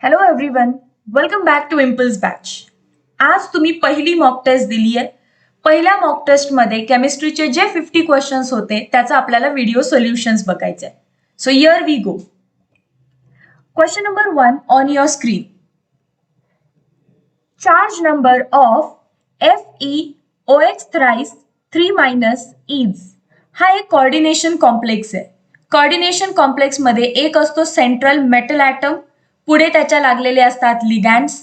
Hello everyone, welcome back to impulse batch. आज तुम्ही पहिली मॉक टेस्ट दिली आहे. पहिल्या मॉक टेस्टमध्ये केमिस्ट्रीचे जे 50 क्वेश्चन्स होते त्याचा आपल्याला व्हिडिओ सोल्युशन्स बघायचे आहे. So here we go. Question number 1 on your screen. Charge number of FeOH thrice 3 minus is. हा एक कोऑर्डिनेशन कॉम्प्लेक्स आहे. कोऑर्डिनेशन कॉम्प्लेक्स मध्ये एक असतो सेंट्रल मेटल ॲटम, पुढे त्याच्या लागलेले असतात लिगॅन्ड्स.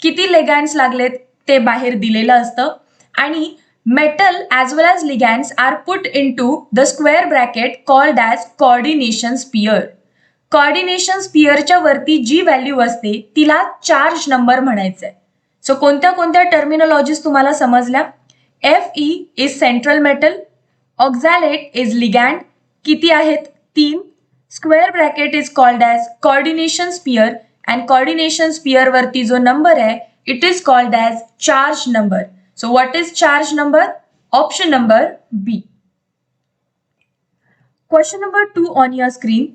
किती लिगॅन्ड्स लागलेत ते बाहेर दिलेलं असतं आणि metal as well as ligands are put into the square bracket called as coordination sphere. Coordination स्पियरच्या वरती जी व्हॅल्यू असते तिला चार्ज नंबर म्हणायचं आहे. सो कोणत्या कोणत्या टर्मिनॉलॉजीज तुम्हाला समजल्या? Fe is central metal, oxalate is ligand, किती आहेत? 3. Square bracket is called as coordination sphere and coordination sphere वरती जो नंबर आहे it is called as charge number. So what is charge number? Option number B. Question number 2 on your screen.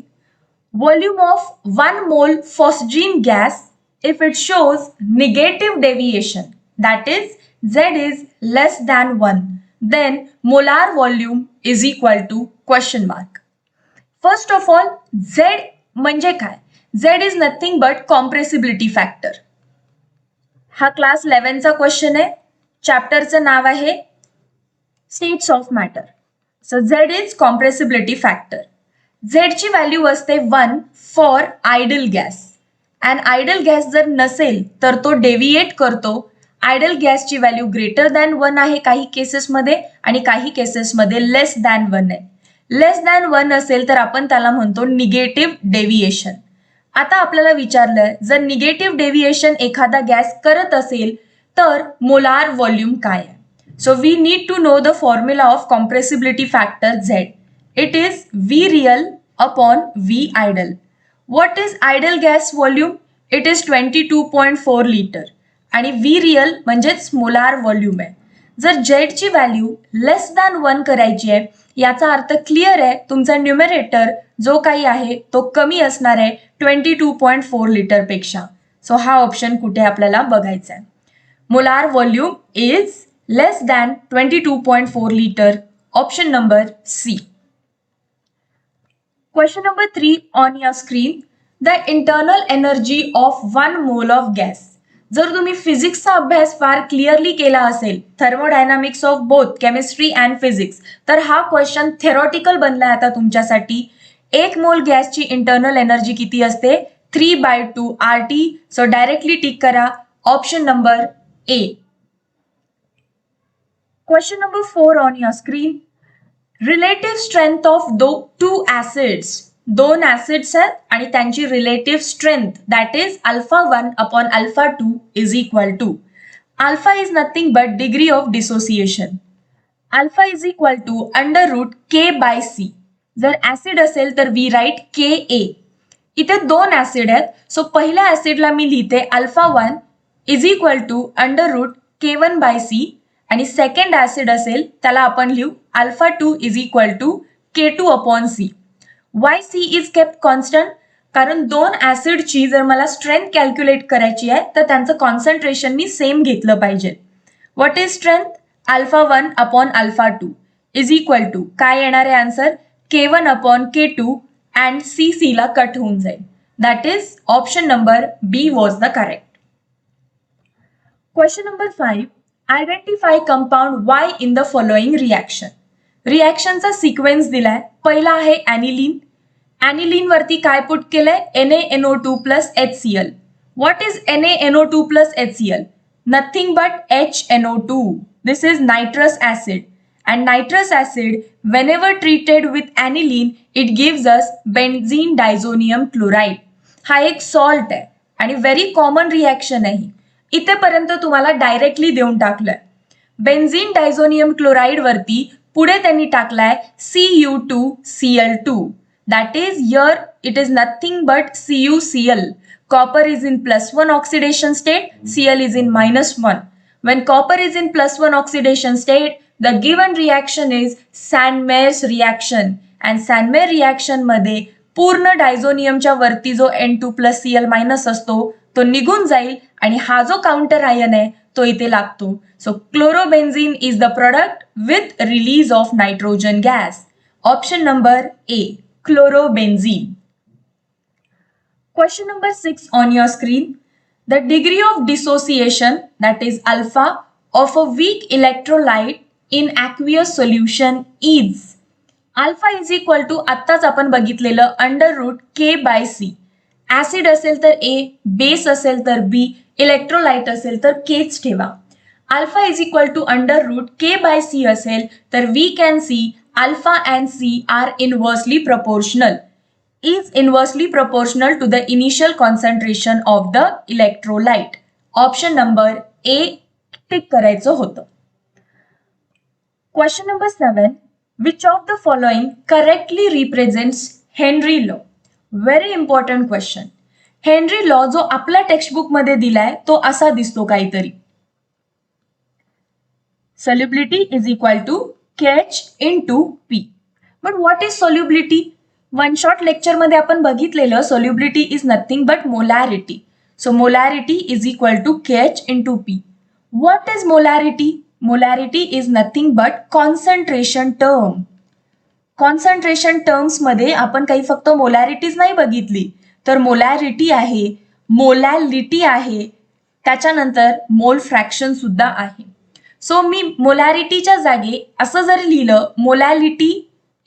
Volume of 1 mole phosgene gas if it shows negative deviation, that is Z is less than 1, then molar volume is equal to question mark. First of all, Z म्हणजे काय? Z is nothing but compressibility factor. हा class 11 चा question आहे. चॅप्टरचं नाव आहे states of matter. So Z is compressibility factor. Z ची value असते 1 for ideal gas. And ideal gas जर नसेल तर तो डेव्हिएट करतो. आयडल गॅसची व्हॅल्यू ग्रेटर दॅन 1 आहे काही केसेसमध्ये आणि काही केसेसमध्ये लेस दॅन 1 आहे. लेस दॅन 1 असेल तर आपण त्याला म्हणतो निगेटिव्ह डेव्हिएशन. आता आपल्याला विचारलंय जर निगेटिव्ह डेव्हिएशन एखादा गॅस करत असेल तर मोलार व्हॉल्यूम काय आहे? So we need to know the formula of compressibility factor Z. It is V real upon V idle. What is idle gas volume? It is 22.4 liter. आणि V real म्हणजेच molar volume आहे. जर Z ची value लेस than 1 करायची आहे याचा अर्थ clear आहे तुमचा न्यूमरेटर जो काही आहे तो कमी असणार आहे 22.4 लिटर पेक्षा. सो हा ऑप्शन कुठे आपल्याला बघायचा आहे? Molar volume is less than 22.4 liter. Option number C. Question number 3 on your screen. The internal energy of 1 mole of gas. जर तुम्ही फिजिक्सचा अभ्यास फार क्लिअरली केला असेल, thermodynamics of both chemistry and physics, तर हा क्वेश्चन थेरॉटिकल बनलाय आता तुमच्यासाठी. 1 मोल गॅसची इंटरनल एनर्जी किती असते? 3/2 RT. सो डायरेक्टली टिक करा option number A. Question number 4 on your screen. Relative strength of two acids. दोन acids आहेत आणि त्यांची relative strength that is alpha 1 upon alpha 2 is equal to. Alpha is nothing but degree of dissociation. Alpha is equal to under root K by C. जर acid असेल तर we write Ka. इथे दोन acid आहेत. So पहिल्या acidला मी लिहिते alpha 1 is equal to under root K1 by C. आणि second acid असेल त्याला आपण लिहू alpha 2 is equal to K2 upon C. Why C is kept constant? कारण दोन ऍसिडची जर मला स्ट्रेंथ कॅल्क्युलेट करायची आहे तर त्यांचं कॉन्सन्ट्रेशन मी सेम घेतलं पाहिजे. What is strength? Alpha 1 upon alpha 2 is equal to काय येणार आहे answer? K1 upon K2 and C ला कट होऊन जाईल. That is option number B was the correct. Question number 5. Identify compound Y in the following reaction. रिॲक्शनचा sequence दिलाय. पहिला आहे ॲनिलीन. ॲनिलीन वरती काय पुट केलंय? NaNO2 plus HCl. What is NaNO2 plus HCl? Nothing but HNO2. This is nitrous acid. And nitrous acid whenever treated with aniline it gives us benzene diazonium chloride. हा एक salt आहे आणि व्हेरी कॉमन रिॲक्शन आहे. इथेपर्यंत तुम्हाला directly देऊन टाकलंय. Benzene diazonium chloride वरती पुढे त्यांनी टाकलाय Cu2Cl2. That is here it is nothing but CuCl. Copper is in +1 oxidation state, Cl is in -1. When copper is in +1 oxidation state, the given reaction is Sandmeyer's reaction. And Sandmeyer reaction मध्ये पूर्ण डायझोनियमच्या वरती जो N2 + Cl- असतो तो निघून जाईल आणि हा जो काउंटर आयन आहे तो इथे लागतो. So chlorobenzene is the product with release of nitrogen gas. Option number A, chlorobenzene. Question number 6 on your screen. The degree of dissociation, that is alpha, of a weak electrolyte in aqueous solution is. Alpha is equal to आत्ताच आपण बघितलेलं under root K by C. Acid असेल तर ए, base असेल तर बी, electrolyte असेल तर केच ठेवा. Alpha is equal to under root K by C असेल तर we can see alpha and C are inversely proportional. is inversely proportional to the initial concentration of the electrolyte. Option number A tick करायचं होतं. Question number 7. Which of the following correctly represents Henry law? Very important question. Henry law जो आपल्या textbook मध्ये दिलाय तो असा दिसतो काहीतरी. Solubility is equal to KH into P. But what is solubility? One shot lecture मध्ये आपण बघितलेलं solubility is nothing but molarity. So molarity is equal to KH into P. What is molarity? Molarity is nothing but concentration term. Concentration terms मध्ये आपण काही फक्त मोलॅरिटीज नाही बघितली तर मोलॅरिटी आहे, मोलॅलिटी आहे, त्याच्यानंतर मोल फ्रॅक्शन सुद्धा आहे. सो मी मोलॅरिटीच्या जागी असं जर लिहिलं molality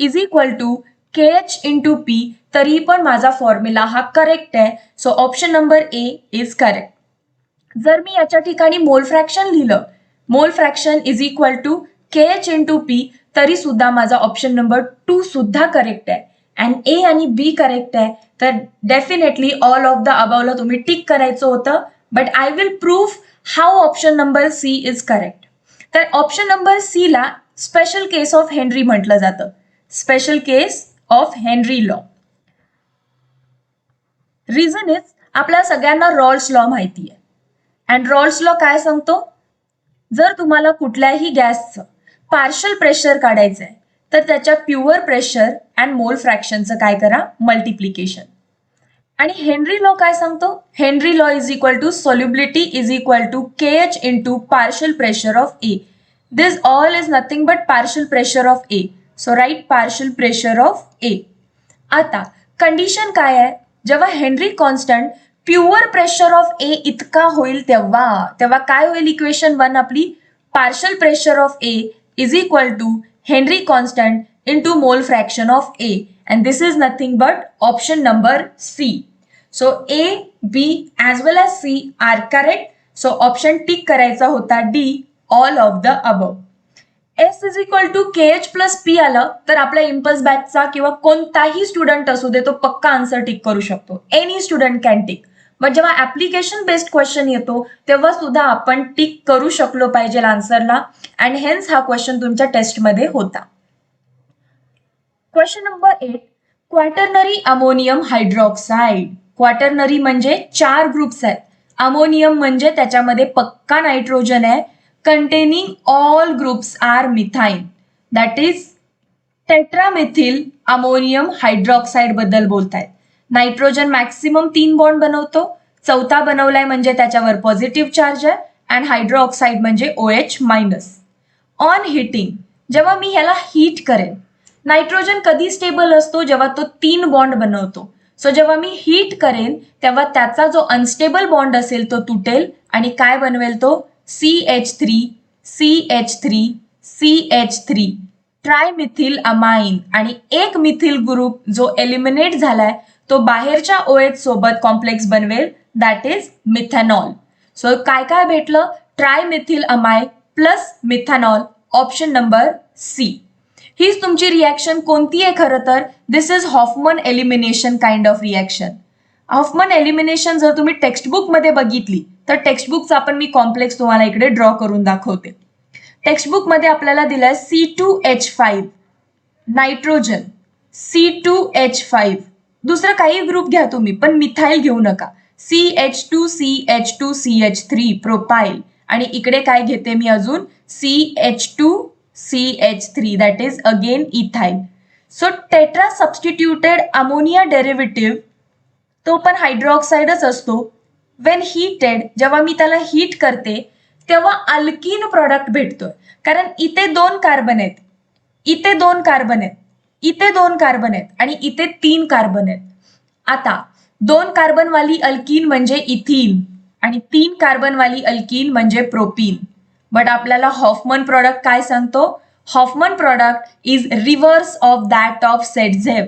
is equal to KH into P तरी पण माझा फॉर्म्युला हा करेक्ट आहे. So option number A is correct. जर मी याच्या ठिकाणी मोल फ्रॅक्शन लिहिलं mole fraction is equal to KH into P तरी सुद्धा माझा ऑप्शन नंबर 2 सुद्धा करेक्ट आहे. अँड ए आणि बी करेक्ट आहे तर डेफिनेटली ऑल ऑफ द अबावला तुम्ही टिक करायचं होतं. But I will prove how option number C is correct. तर ऑप्शन नंबर सी ला स्पेशल केस ऑफ हेनरी म्हटलं जातं. Special case of Henry law. Reason is आपल्या सगळ्यांना रॉल्स लॉ माहिती आहे. अँड रॉल्स लॉ काय सांगतो? जर तुम्हाला कुठल्याही गॅसचं पार्शल प्रेशर काढायचं आहे तर त्याच्या प्युअर प्रेशर अँड मोल फ्रॅक्शनचं काय करा? मल्टिप्लिकेशन. आणि हेनरी लॉ काय सांगतो? Henry law is equal to solubility is equal to KH into partial pressure of A. This all is nothing but partial pressure of A. So right partial pressure of A. आता condition काय आहे? जेव्हा Henry constant pure pressure of A इतका होईल तेव्हा काय होईल? Equation 1 आपली partial pressure of A is equal to Henry constant into mole fraction of A. And this is nothing but option number C. So A, B as well as C are correct. So option tick करायचा होता D, all of the above. S is equal to KH plus P आलं तर आपल्या impulse बॅचचा किंवा कोणताही student असू दे तो पक्का आन्सर टिक करू शकतो. Any student can tick. But जेव्हा ऍप्लिकेशन बेस्ड क्वेश्चन येतो तेव्हा सुद्धा आपण टिक करू शकलो पाहिजे आन्सरला. अँड हेन्स हा क्वेश्चन तुमच्या टेस्टमध्ये होता. Question number 8. Quaternary ammonium hydroxide. Quaternary म्हणजे 4 ग्रुप्स आहेत. अमोनियम म्हणजे त्याच्यामध्ये पक्का नायट्रोजन आहे. containing all groups are methine. That is tetramethyl ammonium hydroxide बद्दल बोलतायत. नायट्रोजन मॅक्सिमम 3 बॉन्ड बनवतो. चौथा बनवलाय म्हणजे त्याच्यावर पॉझिटिव्ह चार्ज आहे. अँड हायड्रोऑक्साईड म्हणजे OH मायनस. ऑन हिटिंग जेव्हा मी ह्याला हीट करेन, नायट्रोजन कधी स्टेबल असतो? जेव्हा तो 3 बॉन्ड बनवतो. सो जेव्हा मी हीट करेन तेव्हा त्याचा जो अनस्टेबल बॉन्ड असेल तो तुटेल आणि काय बनवेल तो? CH3, CH3, CH3 ट्रायमिथिल amine. आणि एक मिथिल ग्रुप जो एलिमिनेट झालाय तो बाहेरच्या OH सोबत कॉम्प्लेक्स बनवेल, दॅट इज मिथेनॉल. सो काय काय भेटलं? Trimethyl amine plus methanol. Option number C. हीच तुमची रिॲक्शन कोणती आहे? खरं तर this is Hofmann elimination kind of reaction. Hofmann elimination जर तुम्ही टेक्स्टबुक मध्ये बघितली तर टेक्स्टबुकचा आपण मी कॉम्प्लेक्स तुम्हाला इकडे ड्रॉ करून दाखवते. टेक्स्टबुक मध्ये आपल्याला दिलाय C2H5 नायट्रोजन, C2H5. दुसरं काही ग्रुप घ्या तुम्ही पण मिथाईल घेऊ नका. CH2, CH2, CH3 profile. आणि इकडे काय घेते मी अजून? CH2, CH3 that is again ethyl. So tetra substituted ammonia derivative तो पण हायड्रोऑक्साईडच असतो. वेन हीटेड, जेव्हा मी त्याला हीट करते तेव्हा अल्कीन प्रॉडक्ट भेटतोय, कारण इथे 2 कार्बन आहेत, इथे 2 कार्बन आहेत, इथे 2 कार्बन आहेत आणि इथे 3 कार्बन आहेत. आता 2 कार्बन वाली अल्कीन म्हणजे इथीन आणि 3 कार्बन वाली अल्कीन म्हणजे प्रोपीन. बट आपल्याला हॉफमन प्रॉडक्ट काय सांगतो? Hofmann product is reverse of that of Saytzeff.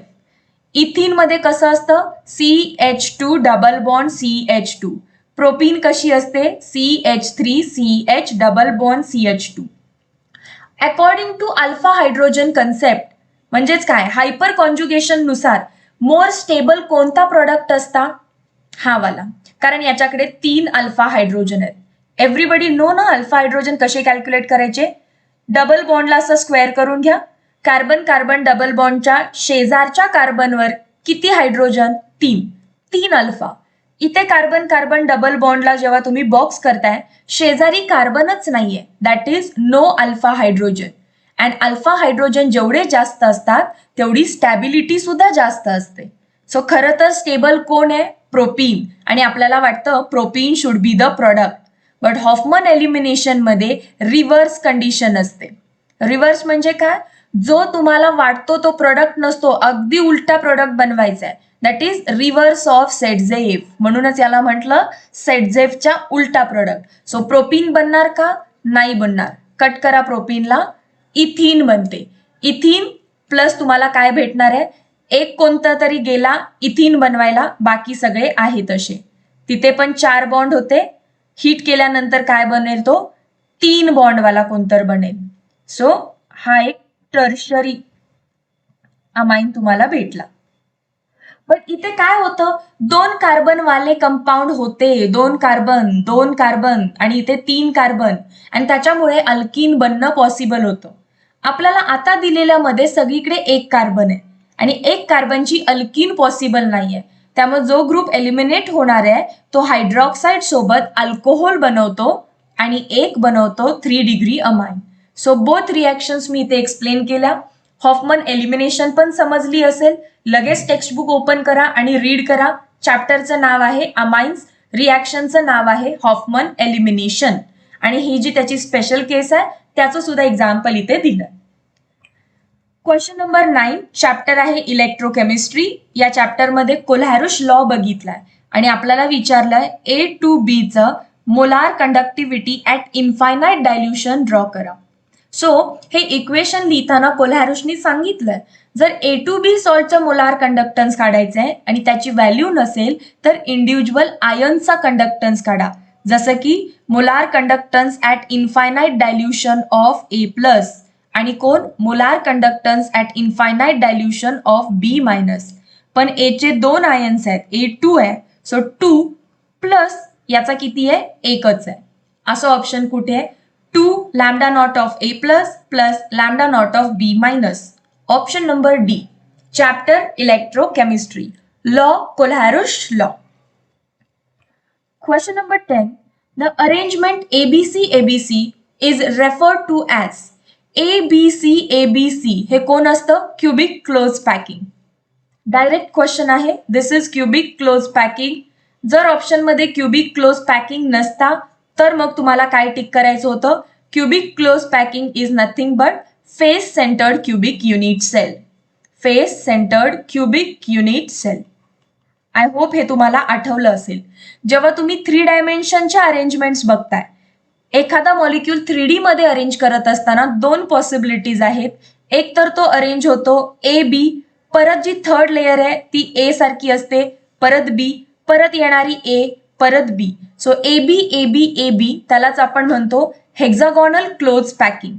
Ethene मध्ये कसं असतं? CH2 double bond CH2. Propene कशी असते? CH3CH double bond CH2. According to alpha hydrogen concept, म्हणजेच काय, हायपर कॉन्जुगेशन नुसार मोर स्टेबल कोणता प्रोडक्ट असता? हा वाला, कारण याच्याकडे 3 अल्फा हायड्रोजन आहेत. एव्हरीबडी नो ना अल्फा हायड्रोजन कसे कॅल्क्युलेट करायचे? डबल बॉन्डला असं स्क्वेअर करून घ्या. कार्बन कार्बन डबल बॉन्डच्या शेजारच्या कार्बनवर किती हायड्रोजन? 3. 3 अल्फा. इथे कार्बन कार्बन डबल बॉन्डला जेव्हा तुम्ही बॉक्स करताय शेजारी कार्बनच नाहीये, that is no alpha hydrogen. And alpha hydrogen जेवढे जास्त असतात तेवढी स्टॅबिलिटी सुद्धा जास्त असते. सो खरं तर स्टेबल कोण आहे? प्रोपीन. आणि आपल्याला वाटतं propene should be the product, but Hoffman elimination मध्ये रिव्हर्स कंडिशन असते. रिव्हर्स म्हणजे काय? जो तुम्हाला वाटतो तो प्रोडक्ट नसतो, अगदी उलटा प्रोडक्ट बनवायचा आहे, दॅट इज रिव्हर्स ऑफ सेडझेफ. म्हणूनच याला म्हटलं सेडझेफच्या उलटा प्रोडक्ट. सो प्रोपीन बनणार का? नाही बनणार. कट करा प्रोपीनला. इथीन बनते. इथीन प्लस तुम्हाला काय भेटणार आहे? एक कोणता तरी गेला इथीन बनवायला, बाकी सगळे आहे तसे. तिथे पण 4 बॉन्ड होते, हीट केल्यानंतर काय बनेल? तो 3 बॉन्डवाला कोणतर बनेल. सो हा एक टर्शरी अमाइन तुम्हाला भेटला. पण इथे काय होतं? 2 कार्बन वाले कंपाऊंड होते, 2 कार्बन 2 कार्बन आणि इथे 3 कार्बन, आणि त्याच्यामुळे अल्कीन बनणं पॉसिबल होतं. आपल्याला आता दिलेल्या मध्ये सगळीकडे 1 कार्बन आहे आणि 1 कार्बनची अल्कीन पॉसिबल नाहीये. त्यामुळे जो ग्रुप एलिमिनेट होणार आहे तो हायड्रॉक्साईड सोबत अल्कोहोल बनवतो आणि एक बनवतो 3 degree amine. So both reactions मी इथे एक्सप्लेन केल्या. हॉफमन एलिमिनेशन पण समजली असेल. लगेच टेक्स्टबुक ओपन करा आणि रीड करा. चॅप्टरचं नाव आहे अमाइन्स, रिॲक्शनचं नाव आहे हॉफमन एलिमिनेशन, आणि ही जी त्याची स्पेशल केस आहे त्याचं सुद्धा एक्झाम्पल इथे दिलं. क्वेश्चन नंबर 9, चॅप्टर आहे इलेक्ट्रोकेमिस्ट्री. या चॅप्टरमध्ये कोल्हॅरुश लॉ बघितलाय आणि आपल्याला विचारलंय A2B चं molar conductivity at infinite dilution draw करा. सो हे इक्वेशन लिहिताना कोल्हॅरुशनी सांगितलंय जर A2B सॉल्टचं मोलार कंडक्टन्स काढायचं आहे आणि त्याची व्हॅल्यू नसेल तर इंडिव्हिज्युअल आयनचा कंडक्टन्स काढा. जसं की molar conductance at infinite dilution of A+, आणि कोण? Molar conductance at infinite dilution of B-. पण A चे 2 आयन्स आहेत, A2 आहे, सो 2 प्लस याचा किती आहे? एकच आहे. असं ऑप्शन कुठे आहे? 2 lambda naught of A+ plus lambda naught of B-. Option number D, chapter electrochemistry, law Kohlrausch law. Question number 10, the arrangement ABC is referred to as. ABC हे कोण असतं? Cubic close packing. Direct question आहे, this is cubic close packing. जर option मध्ये cubic close packing नसता तर मग तुम्हाला काय टिक करायचं होतं? Cubic close packing is nothing but face centred cubic unit cell. Face centred cubic unit cell. I hope हे तुम्हाला आठवलं असेल. जेव्हा तुम्ही 3 डायमेन्शनच्या अरेंजमेंट्स बघताय, एखादा मॉलिक्यूल 3D मध्ये अरेंज करत असताना 2 पॉसिबिलिटीज आहेत. एक तर तो अरेंज होतो AB, परत जी थर्ड लेयर आहे ती A सारखी असते, परत B, परत येणारी A, परत B. सो AB त्यालाच आपण म्हणतो हेक्सागोनल क्लोज पॅकिंग.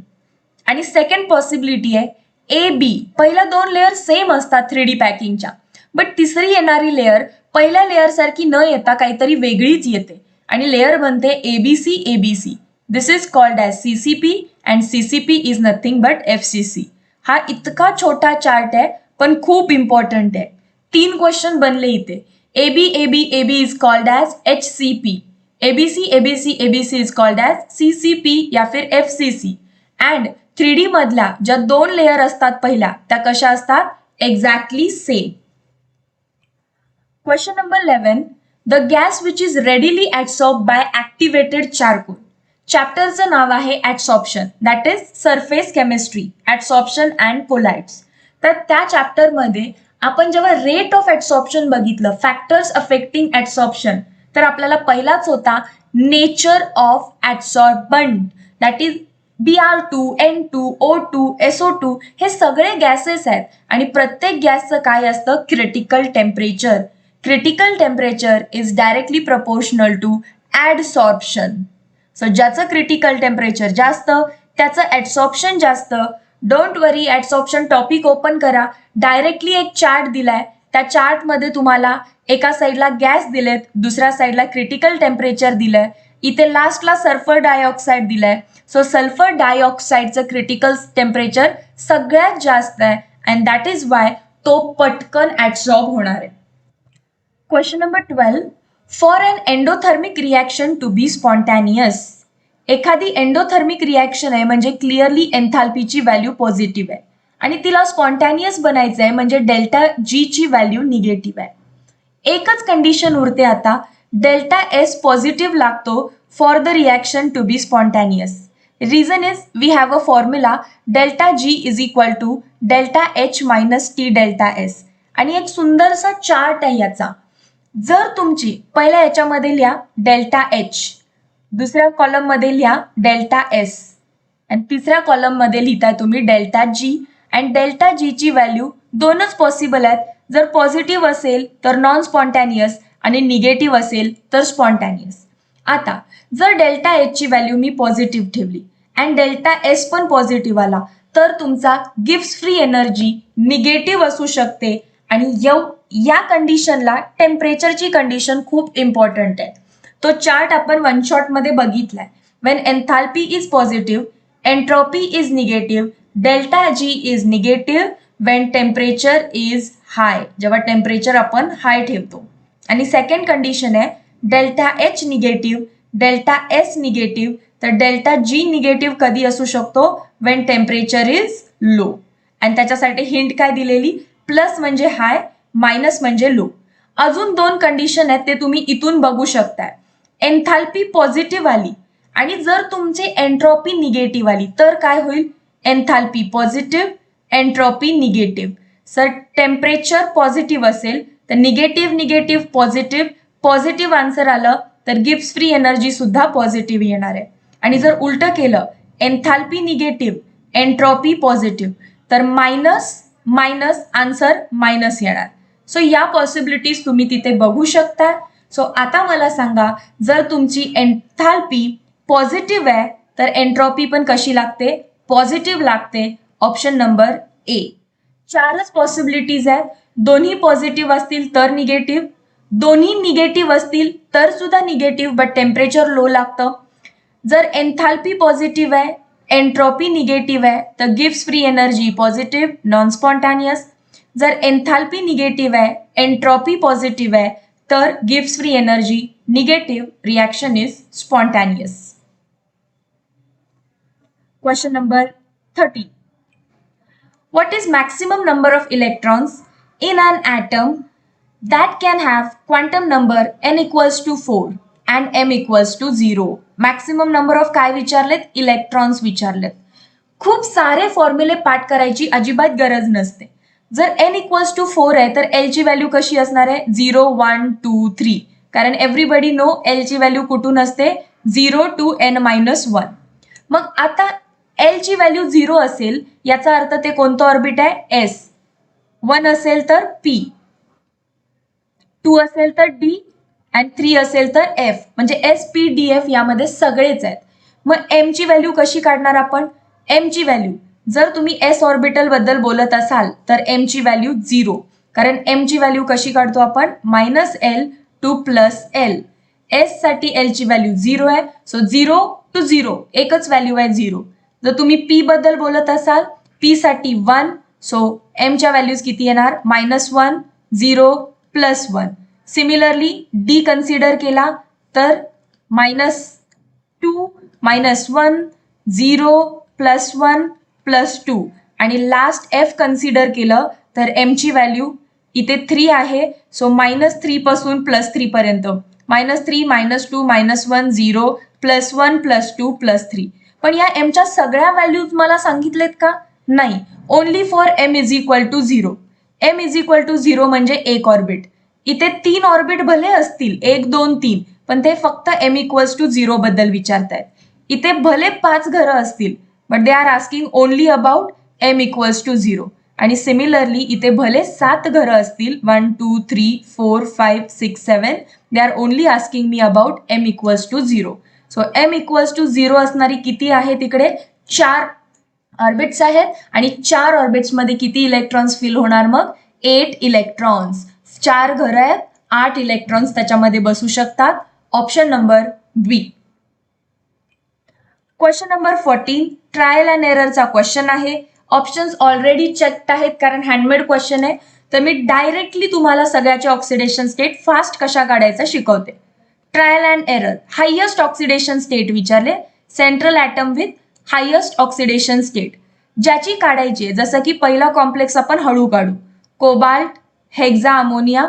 आणि सेकंड पॉसिबिलिटी आहे AB, पहिल्या 2 लेयर सेम असतात 3D पॅकिंगच्या, बट तिसरी येणारी लेयर पहिल्या लेयर सारखी न येता काहीतरी वेगळीच येते आणि लेयर बनते ABC. This is called as CCP and CCP is nothing but FCC. हा इतका छोटा चार्ट आहे पण खूप इम्पॉर्टंट आहे. 3 क्वेश्चन बनले इथे. AB is called as HCP, ABC is called as CCP या फिर FCC. अँड 3D मधल्या ज्या 2 लेयर असतात पहिल्या त्या कशा असतात? Exactly same. Question number 11, the gas which is readily adsorb by activated charcoal. चॅप्टरचं नाव आहे adsorption, that is surface chemistry, adsorption and colloids. तर त्या चॅप्टरमध्ये आपण जेव्हा रेट ऑफ ॲडसॉर्प्शन बघितलं, फॅक्टर्स अफेक्टिंग ॲडसॉर्प्शन, तर आपल्याला पहिलाच होता nature of adsorbent, that is Br2, N2, O2, SO2 हे सगळे गॅसेस आहेत आणि प्रत्येक गॅसचं काय असतं, critical temperature. Critical temperature is directly proportional to adsorption. So ज्याचं क्रिटिकल टेम्परेचर जास्त त्याचं ॲडसॉर्प्शन जास्त. Don't worry, adsorption topic open करा, डायरेक्टली एक चार्ट दिलाय, त्या चार्टमध्ये तुम्हाला एका साईडला गॅस दिलेत, दुसऱ्या साईडला क्रिटिकल टेम्परेचर दिलंय, इथे लास्टला सल्फर डायऑक्साईड दिलाय. सो सल्फर डायऑक्साईडचं क्रिटिकल टेम्परेचर सगळ्यात जास्त आहे अँड दॅट इज वाय तो पटकन ॲब्सॉर्ब होणार आहे. Question number 12. For an endothermic reaction to be spontaneous. एखादी एंडोथर्मिक रिॲक्शन आहे म्हणजे क्लिअरली एन्थाल्पीची व्हॅल्यू पॉझिटिव्ह आहे आणि तिला स्पॉन्टॅनियस बनायचं आहे म्हणजे डेल्टा जी ची व्हॅल्यू निगेटिव्ह आहे. एकच कंडिशन उरते आता, डेल्टा एस पॉझिटिव्ह लागतो for the reaction to be spontaneous. Reason is we have a formula delta G is equal to delta H minus T delta S. आणि एक सुंदरसा chart आहे याचा. जर तुमची पहिल्या याच्यामध्ये लिहा डेल्टा एच, दुसऱ्या कॉलम मध्ये लिहा डेल्टा एस आणि तिसऱ्या कॉलम मध्ये लिहिताय तुम्ही delta G. And delta G ची व्हॅल्यू दोनच पॉसिबल आहेत. जर पॉझिटिव्ह असेल तर नॉन स्पॉन्टॅनियस आणि निगेटिव्ह असेल तर स्पॉन्टॅनियस. आता जर डेल्टा एच ची व्हॅल्यू मी पॉझिटिव्ह ठेवली अँड डेल्टा एस पण पॉझिटिव्ह आला तर तुमचा गिव्स फ्री एनर्जी निगेटिव्ह असू शकते आणि या कंडिशनला टेम्परेचरची कंडिशन खूप इम्पॉर्टंट आहे. तो चार्ट आपण वन शॉटमध्ये बघितलाय. When enthalpy is positive, entropy is negative, delta G is negative when temperature is high, जेव्हा टेम्परेचर आपण हाय ठेवतो. आणि सेकंड कंडिशन आहे delta H negative, delta S negative. तर डेल्टा जी निगेटिव्ह कधी असू शकतो, वेन टेम्परेचर इज लो. आणि त्याच्यासाठी हिंट काय दिलेली, प्लस म्हणजे हाय, मायनस म्हणजे लो. अजून दोन कंडिशन आहेत ते तुम्ही इथून बघू शकताय. एन्थाल्पी पॉझिटिव्ह आली आणि जर तुमची एन्ट्रॉपी निगेटिव्ह आली तर काय होईल, enthalpy positive, entropy negative. Sir temperature positive असेल तर negative negative positive, positive answer आलं तर गिव्स फ्री एनर्जी सुद्धा पॉझिटिव्ह येणार आहे. आणि जर उलट केलं, एन्थाल्पी निगेटिव्ह, एन्ट्रॉपी पॉझिटिव्ह, तर मायनस मायनस आन्सर मायनस येणार. सो या पॉसिबिलिटीज तुम्ही तिथे बघू शकता. सो आता मला सांगा, जर तुमची एन्थाल्पी पॉझिटिव्ह आहे तर एन्ट्रॉपी पण कशी लागते, पॉझिटिव्ह लागते. ऑप्शन नंबर ए. चारच पॉसिबिलिटीज आहेत. दोन्ही पॉझिटिव्ह असतील तर निगेटिव्ह, दोन्ही निगेटिव्ह असतील तर सुद्धा निगेटिव्ह बट टेम्परेचर लो लागतं. जर एन्थाल्पी पॉझिटिव्ह आहे, एन्ट्रॉपी निगेटिव्ह आहे तर gives free energy positive, non spontaneous. जर एन्थाल्पी निगेटिव्ह आहे, एन्ट्रॉपी पॉझिटिव्ह आहे तर gives free energy negative, reaction is spontaneous. Question number 13. What is maximum number of electrons in an atom that can have quantum number n equals to 4 and m equals to 0? Maximum number of काय विचारलेत, electrons विचारलेत. खूप सारे फॉर्म्युले पाठ करायची अजिबात गरज नसते. जर n equals to 4 आहे तर L ची व्हॅल्यू कशी असणार आहे, 0 1 2 3. कारण एव्हरीबडी नो L ची व्हॅल्यू कुठून असते, 0 to n-1. मग आता L ची व्हॅल्यू 0 असेल याचा अर्थ ते कोणतं ऑर्बिट आहे, S. 1 असेल तर P, 2 असेल तर D आणि 3 असेल तर F. म्हणजे S P D F यामध्ये सगळेच आहेत. मग M ची व्हॅल्यू कशी काढणार आपण, M ची व्हॅल्यू जर तुम्ही S ऑर्बिटल बद्दल बोलत असाल तर M ची व्हॅल्यू 0. कारण M ची व्हॅल्यू कशी काढतो आपण, -L to +L. S साठी L ची व्हॅल्यू 0 आहे. सो 0 to 0 एकच व्हॅल्यू आहे 0. जर तुम्ही P बद्दल बोलत असाल, P साठी 1. सो M च्या व्हॅल्यूज किती येणार, -1 0 +1. सिमिलरली D कन्सिडर केला तर -2 -1 0 +1 +2 आणि लास्ट F कन्सिडर केलं तर M ची व्हॅल्यू इथे 3 आहे, सो -3 पासून +3 पर्यंत, -3 -2 -1 0 +1 +2 +3. पण या एमच्या सगळ्या व्हॅल्यूज मला सांगितलेत का? नाही, only for m is equal to 0. m is equal to 0 म्हणजे एक ऑर्बिट. इथे 3 ऑर्बिट भले असतील, 1 2 3, पण ते फक्त m इक्वल्स टू 0 बद्दल विचारतायत. इथे भले 5 घरं असतील, but they are asking only about m equals to 0. आणि सिमिलरली इथे भले 7 घरं असतील, 1 2 3 4 5 6 7, they are only asking me about m equals to 0. So m equals to 0 असणारी किती आहे तिकडे? 4 ऑर्बिट्स आहेत आणि 4 ऑर्बिट्स मध्ये किती इलेक्ट्रॉन्स फिल होणार मग? 8 इलेक्ट्रॉन्स. 4 घरं आहेत, 8 इलेक्ट्रॉन्स त्याच्यामध्ये बसू शकतात. Option number B. Question number 14 trial and एररचा क्वेश्चन आहे. ऑप्शन्स ऑलरेडी चेक्ड आहेत कारण हँडमेड क्वेश्चन आहे. तर मी डायरेक्टली तुम्हाला सगळ्याचे ऑक्सिडेशन स्टेट फास्ट कशा काढायचा शिकवते. Trial and error, highest oxidation state विचारले, central atom with highest oxidation state ज्याची काढायची आहे. जसं की पहिला कॉम्प्लेक्स आपण हळू काढू, कोबाल्ट, हेक्झा अमोनिया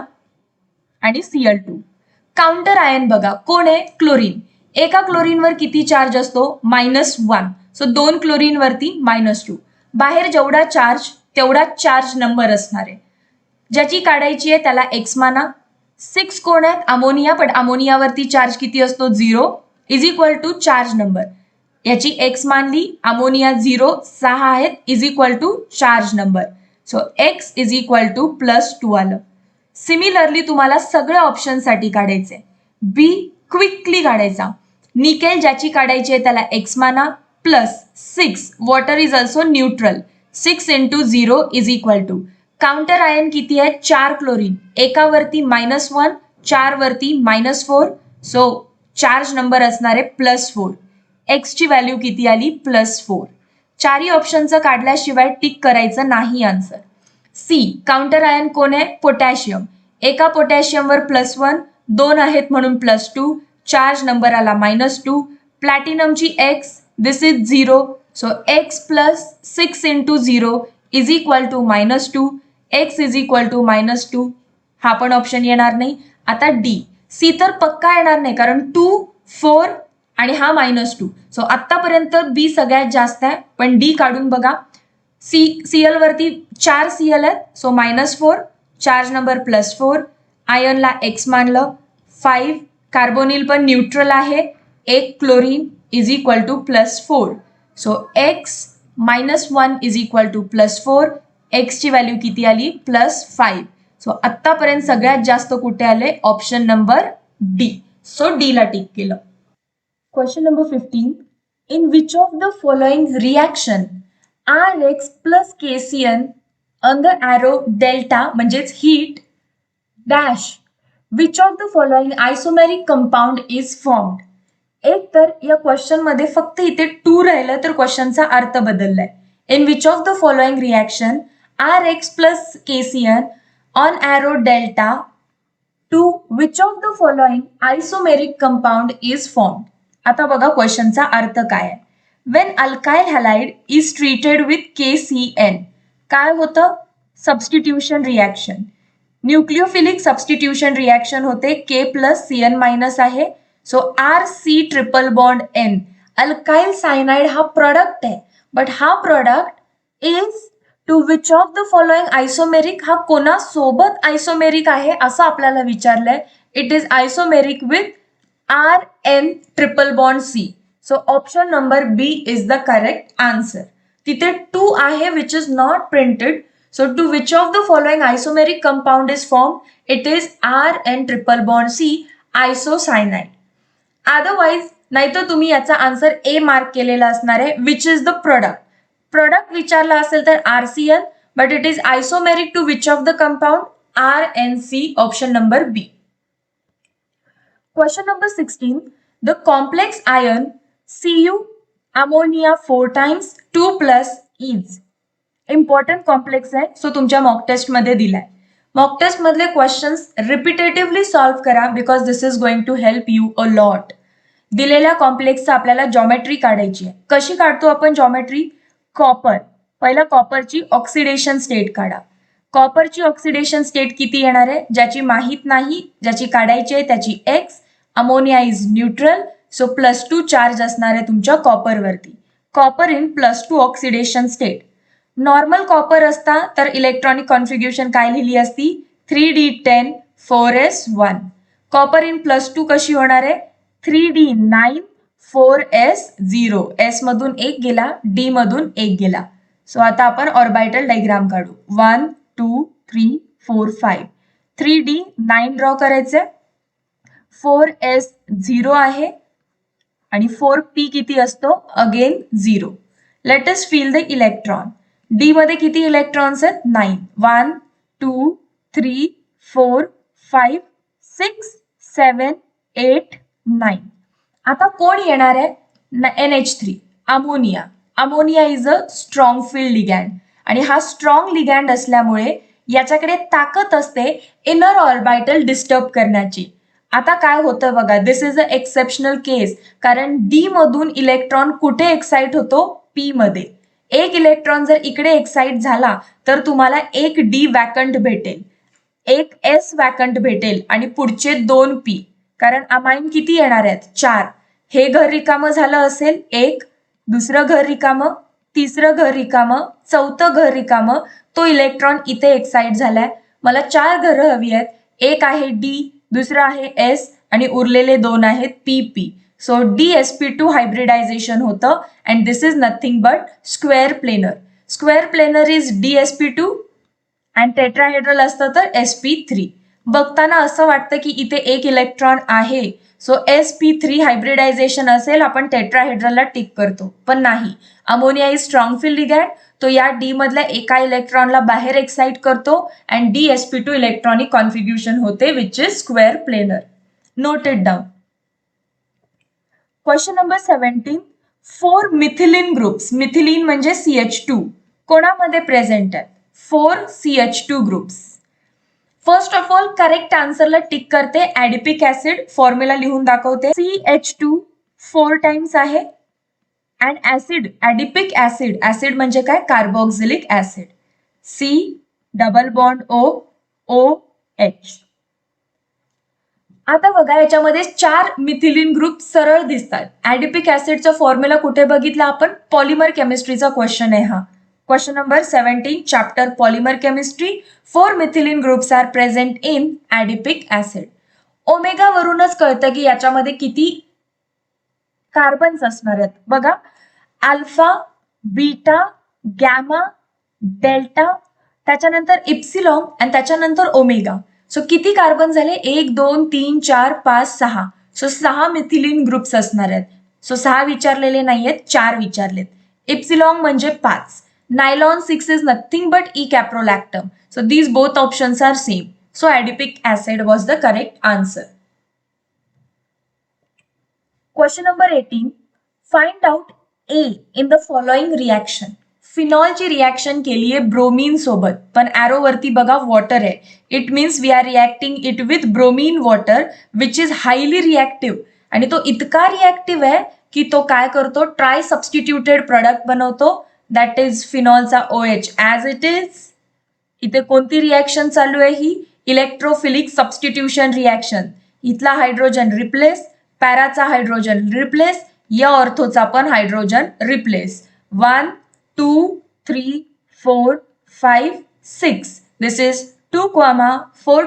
आणि Cl2. काउंटर आयन बघा कोण आहे? क्लोरीन. एका क्लोरीनवर किती चार्ज असतो? -1. सो 2 क्लोरीन वरती -2. बाहेर जेवढा चार्ज तेवढा चार्ज नंबर असणार आहे. ज्याची काढायची आहे त्याला एक्स माना. 6 कोण आहेत? अमोनिया, पण अमोनियावरती चार्ज किती असतो? 0 is equal to charge number. याची एक्स मानली, अमोनिया 0 6 आहेत is equal to charge number. So X is equal to +2 आलं. सिमिलरली तुम्हाला सगळ्या ऑप्शनसाठी काढायचे. बी क्विकली काढायचा. निकेल ज्याची काढायची आहे त्याला एक्स माना, +6 water is also neutral, 6 × 0 is equal to. Counter ion किती आहे? 4 क्लोरीन, एकावरती -1, 4 वरती -4, सो चार्ज नंबर असणार आहे +4. एक्स ची व्हॅल्यू किती आली? +4. चारही ऑप्शनचं काढल्याशिवाय टिक करायचं नाही आन्सर. सी काउंटर आयन कोण आहे? पोटॅशियम. एका पोटॅशियमवर +1, 2 आहेत म्हणून +2, चार्ज नंबर आला -2. प्लॅटिनमची x, this is 0, so x +6 × 0 is equal to -2, x is equal to -2. हा पण ऑप्शन येणार नाही. आता डी. सी तर पक्का येणार नाही कारण 2 4 आणि हा -2. सो आत्तापर्यंत बी सगळ्यात जास्त आहे, पण डी काढून बघा. Cl वरती 4 Cl आहेत, सो -4, चार्ज नंबर +4. आयनला एक्स मानलं. 5 कार्बोनिल पण न्यूट्रल आहे, 1 chlorine is equal to +4. So X -1 is equal to +4. एक्सची व्हॅल्यू किती आली? +5. सो आत्तापर्यंत सगळ्यात जास्त कुठे आले? Option number D. So D ला टिक केलं. Question number 15 in which of the following reaction Rx plus KCN on the arrow delta म्हणजेच heat dash which of the following isomeric compound is formed. एक तर या question मध्ये फक्त इथे 2 राहिलं तर क्वेश्चनचा अर्थ बदललाय. In which of the following reaction Rx plus KCN on arrow delta to which of the following isomeric compound is formed. आता बघा क्वेश्चनचा अर्थ काय आहे. When alkyl halide is treated with KCN, काय होतं? Substitution reaction, nucleophilic substitution reaction होते. K + Cn- आहे, so RC triple bond N. Alkyl cyanide हा प्रोडक्ट आहे, बट हा product is to which of the following isomeric. हा कोणासोबत isomeric आहे असं आपल्याला विचारलंय. It is isomeric with RN triple bond C. So option number B is the correct answer. तिथे 2 आहे which is not printed. So to which of the following isomeric compound is formed? It is RN triple bond C, isocyanide. Otherwise नाहीतर तुम्ही याचा answer A mark केलेला असणार आहे which is the product. Product विचारला असेल तर RCN, but it is isomeric to which of the compound? RNC, option number B. Question number 16. The complex ion Cu ammonia 4 times 2 plus is important complex आहे, so तुमच्या mock test मध्ये दिलाय. Mock test मधले questions repetitively solve करा because this is going to help you a lot. दिलेल्या कॉम्प्लेक्सचा आपल्याला geometry काढायची आहे. कशी काढतो आपण जॉमेट्री? कॉपर, पहिला कॉपरची ऑक्सिडेशन स्टेट काढा. कॉपरची ऑक्सिडेशन स्टेट किती येणार आहे, ज्याची माहीत नाही, ज्याची काढायची आहे त्याची X. Ammonia is neutral, so +2 charge असणार आहे तुमच्या कॉपरवरती. Copper in +2 oxidation state. Normal copper असता तर इलेक्ट्रॉनिक कॉन्फिग्युरेशन काय लिहिली असती, 3d10 4s1. कॉपर इन +2 कशी होणार आहे, 3d9 4s0. S मधून 1 गेला, D मधून 1 गेला. सो आता आपण ऑर्बिटल डायग्राम काढू. 1 2 3 4 5. 3d9 ड्रॉ करायचे, 4s0 आहे आणि 4p किती असतो, again 0. Let us feel the electron. D मध्ये किती इलेक्ट्रॉन्स आहेत, 9. 1 2 3 4 5 6 7 8 9. आता कोण येणार आहे, NH3, ammonia. Ammonia is a strong field ligand आणि हा स्ट्रॉंग लिगॅन्ड असल्यामुळे याच्याकडे ताकद असते इनर ऑर्बिटल डिस्टर्ब करण्याची. आता काय होतं बघा, दिस इज अ एक्सेप्शनल केस, कारण डी मधून इलेक्ट्रॉन कुठे एक्साइट होतो, पी मध्ये. एक इलेक्ट्रॉन जर इकडे एक्साइट झाला तर तुम्हाला एक डी वॅकंट भेटेल, एक एस वॅकंट भेटेल आणि पुढचे 2 पी, कारण अमाइन किती येणार आहेत, 4. हे घर रिकामं झालं असेल, एक, दुसरं घर रिकामं, तिसरं घर रिकामं, चौथं घर रिकामं, तो इलेक्ट्रॉन इथे एक्साइट झालाय. मला 4 घरं हवी आहेत, एक आहे डी, दुसरं आहे एस आणि उरलेले 2 आहेत PP. सो DsP2 हायब्रिडायझेशन होतं and this is nothing but square planar. Square planar is DsP2 and tetrahedral असतं तर sp3. बघताना असं वाटतं की इथे एक इलेक्ट्रॉन आहे, सो sp3 हायब्रिडायझेशन असेल, आपण टेट्राहेड्रलला टिक करतो, पण नाही. अमोनिया इज स्ट्रॉंग फील्ड लिगॅन्ड, तो या डी मधल्या एका इलेक्ट्रॉनला बाहेर एक्साइट करतो अँड DsP2 इलेक्ट्रॉनिक कॉन्फिग्युरेशन होते which is square planar. Note it down. Question number 17. 4 methylene groups, methylene म्हणजे CH2, कोणामध्ये प्रेझेंट आहेत, 4 CH2 groups. First of all correct आन्सरला टिक करते, ऍडिपिक ऍसिड फॉर्म्युला लिहून दाखवते. CH2 4 टाइम्स आहे अँड ऍसिड, ऍडिपिक ऍसिड, ऍसिड म्हणजे काय, carboxylic acid, C double bond O OH. आता बघा याच्यामध्ये 4 मिथिलीन ग्रुप सरळ दिसतात. ऍडिपिक ऍसिडचा फॉर्म्युला कुठे बघितला आपण, पॉलिमर केमिस्ट्रीचा क्वेश्चन आहे हा. Question number 17 chapter polymer chemistry. 4 methylene groups are present in adipic acid. Omega वरूनच कळतं की याच्यामध्ये किती कार्बन्स असणार आहेत. बघा, अल्फा, बीटा, गॅमा, डेल्टा, त्याच्यानंतर इप्सिलॉन आणि त्याच्यानंतर ओमेगा. सो किती कार्बन झाले, 1 2 3 4 5 6. सो 6 मिथिलीन ग्रुप्स असणार आहेत. सो 6 विचारलेले नाहीयेत, 4 विचारलेत. इप्सिलॉन म्हणजे 5. Nylon 6 is nothing but E caprolactam. So these both options are same. So adipic acid was the correct answer. Question number 18. Find out A in the following reaction. फिनॉलची reaction केली आहे bromine सोबत, पण arrow वरती बघा water आहे. It means we are reacting it with bromine water which is highly reactive. आणि तो इतका रिएक्टिव्ह आहे की तो काय करतो, ट्राय सबस्टिट्यूटेड प्रोडक्ट बनवतो, दॅट इज फिनॉलचा OH ॲज इट इज. इथे कोणती रिएक्शन चालू आहे, ही इलेक्ट्रोफिलिक सबस्टिट्यूशन रिएक्शन. इथला हायड्रोजन रिप्लेस, पॅराचा हायड्रोजन रिप्लेस, या ऑर्थोचा पण hydrogen replace. 1 2 3 4 5 6. This is 2, 4,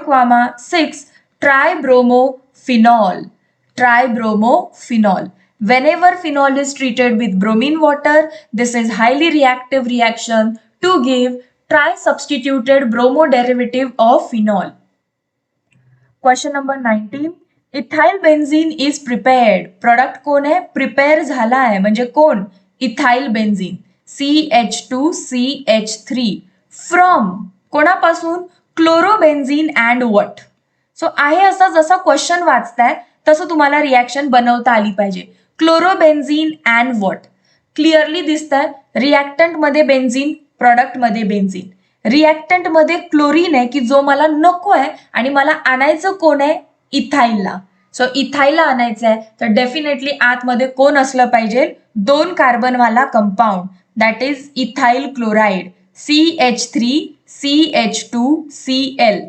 6 tribromophenols. Tribromophenols. Whenever phenol is treated with bromine water, this is highly reactive reaction to give tri-substituted bromo derivative of phenol. Question number 19. Ethyl benzene is prepared. Product कोण आहे, prepare झाला आहे म्हणजे कोण, ethyl benzene, CH2CH3 from कोणापासून, chlorobenzene and what. So आहे असा जसा क्वेश्चन वाचताय तसं तुम्हाला रिॲक्शन बनवता आली पाहिजे. क्लोरोबेन्झीन अँड वॉट क्लिअरली दिसतंय. रिॲक्टंट मध्ये बेन्झीन, प्रॉडक्ट मध्ये बेन्झीन. रिॲक्टंट मध्ये क्लोरीन आहे की जो मला नको आहे आणि मला आणायचं कोण आहे, इथाइलला. सो इथाइलला आणायचं आहे तर डेफिनेटली आतमध्ये कोण असलं पाहिजे, 2 कार्बनवाला compound, that is ethyl chloride, CH3 CH2Cl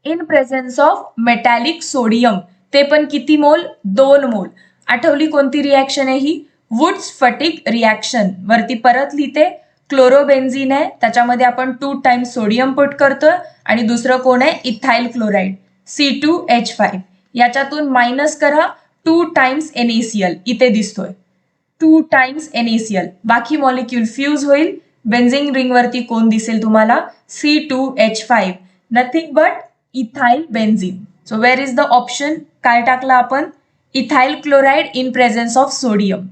in presence of metallic sodium. ते पण किती मोल? 2 मोल. आठवली कोणती रिॲक्शन आहे ही? वुड-स्फटिक रिॲक्शन. वरती परत लिहिते, क्लोरोबेन्झिन आहे, त्याच्यामध्ये आपण 2 टाइम्स सोडियम पुट करतोय आणि दुसरं कोण आहे? Ethyl chloride C2H5. याच्यातून मायनस करा 2 टाइम्स NaCl. इथे दिसतोय 2 टाइम्स NaCl. बाकी मॉलिक्यूल फ्यूज होईल. बेन्झिन रिंग वरती कोण दिसेल तुम्हाला? C2H5. Nothing but ethyl benzene. So where is the option? काय टाकला आपण? Ethyl chloride in presence of sodium.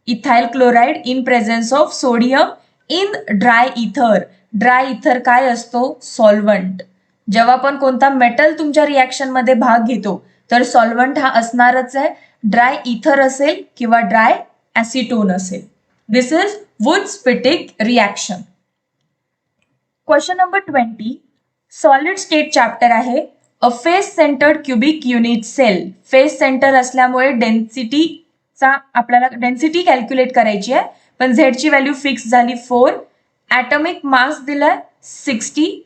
Ethyl chloride in presence of sodium in dry इथर. ड्राय इथर काय असतो? सॉल्व्हंट. जेव्हा पण कोणता मेटल तुमच्या रिॲक्शन मध्ये भाग घेतो तर सॉल्व्हंट हा असणारच आहे. ड्राय इथर असेल किंवा ड्राय ॲसिटोन असेल. This is Wurtz Fittig reaction. Question number 20. Solid state chapter आहे. A face centred cubic unit cell. Face centre असल्यामुळे डेन्सिटीचा आपल्याला डेन्सिटी कॅल्क्युलेट करायची आहे. पण झेडची व्हॅल्यू फिक्स झाली 4. ॲटॉमिक मास दिलाय 60.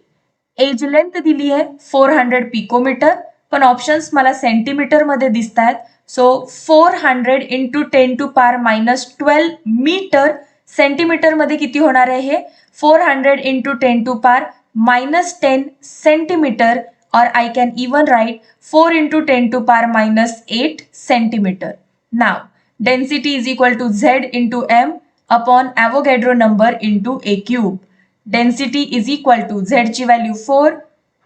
एज लेंथ दिली आहे 400 पिकोमीटर. पण ऑप्शन्स मला सेंटीमीटर मध्ये दिसत आहेत. So 400 into 10⁻⁻12 metre. सेंटीमीटर मध्ये किती होणार आहे हे? 400 into 10⁻⁻10 centimetre. or I can even write 4 into 10⁻⁸ centimeter. Now, density is equal to Z into M upon Avogadro number into A cube. Density is equal to Z ची value 4,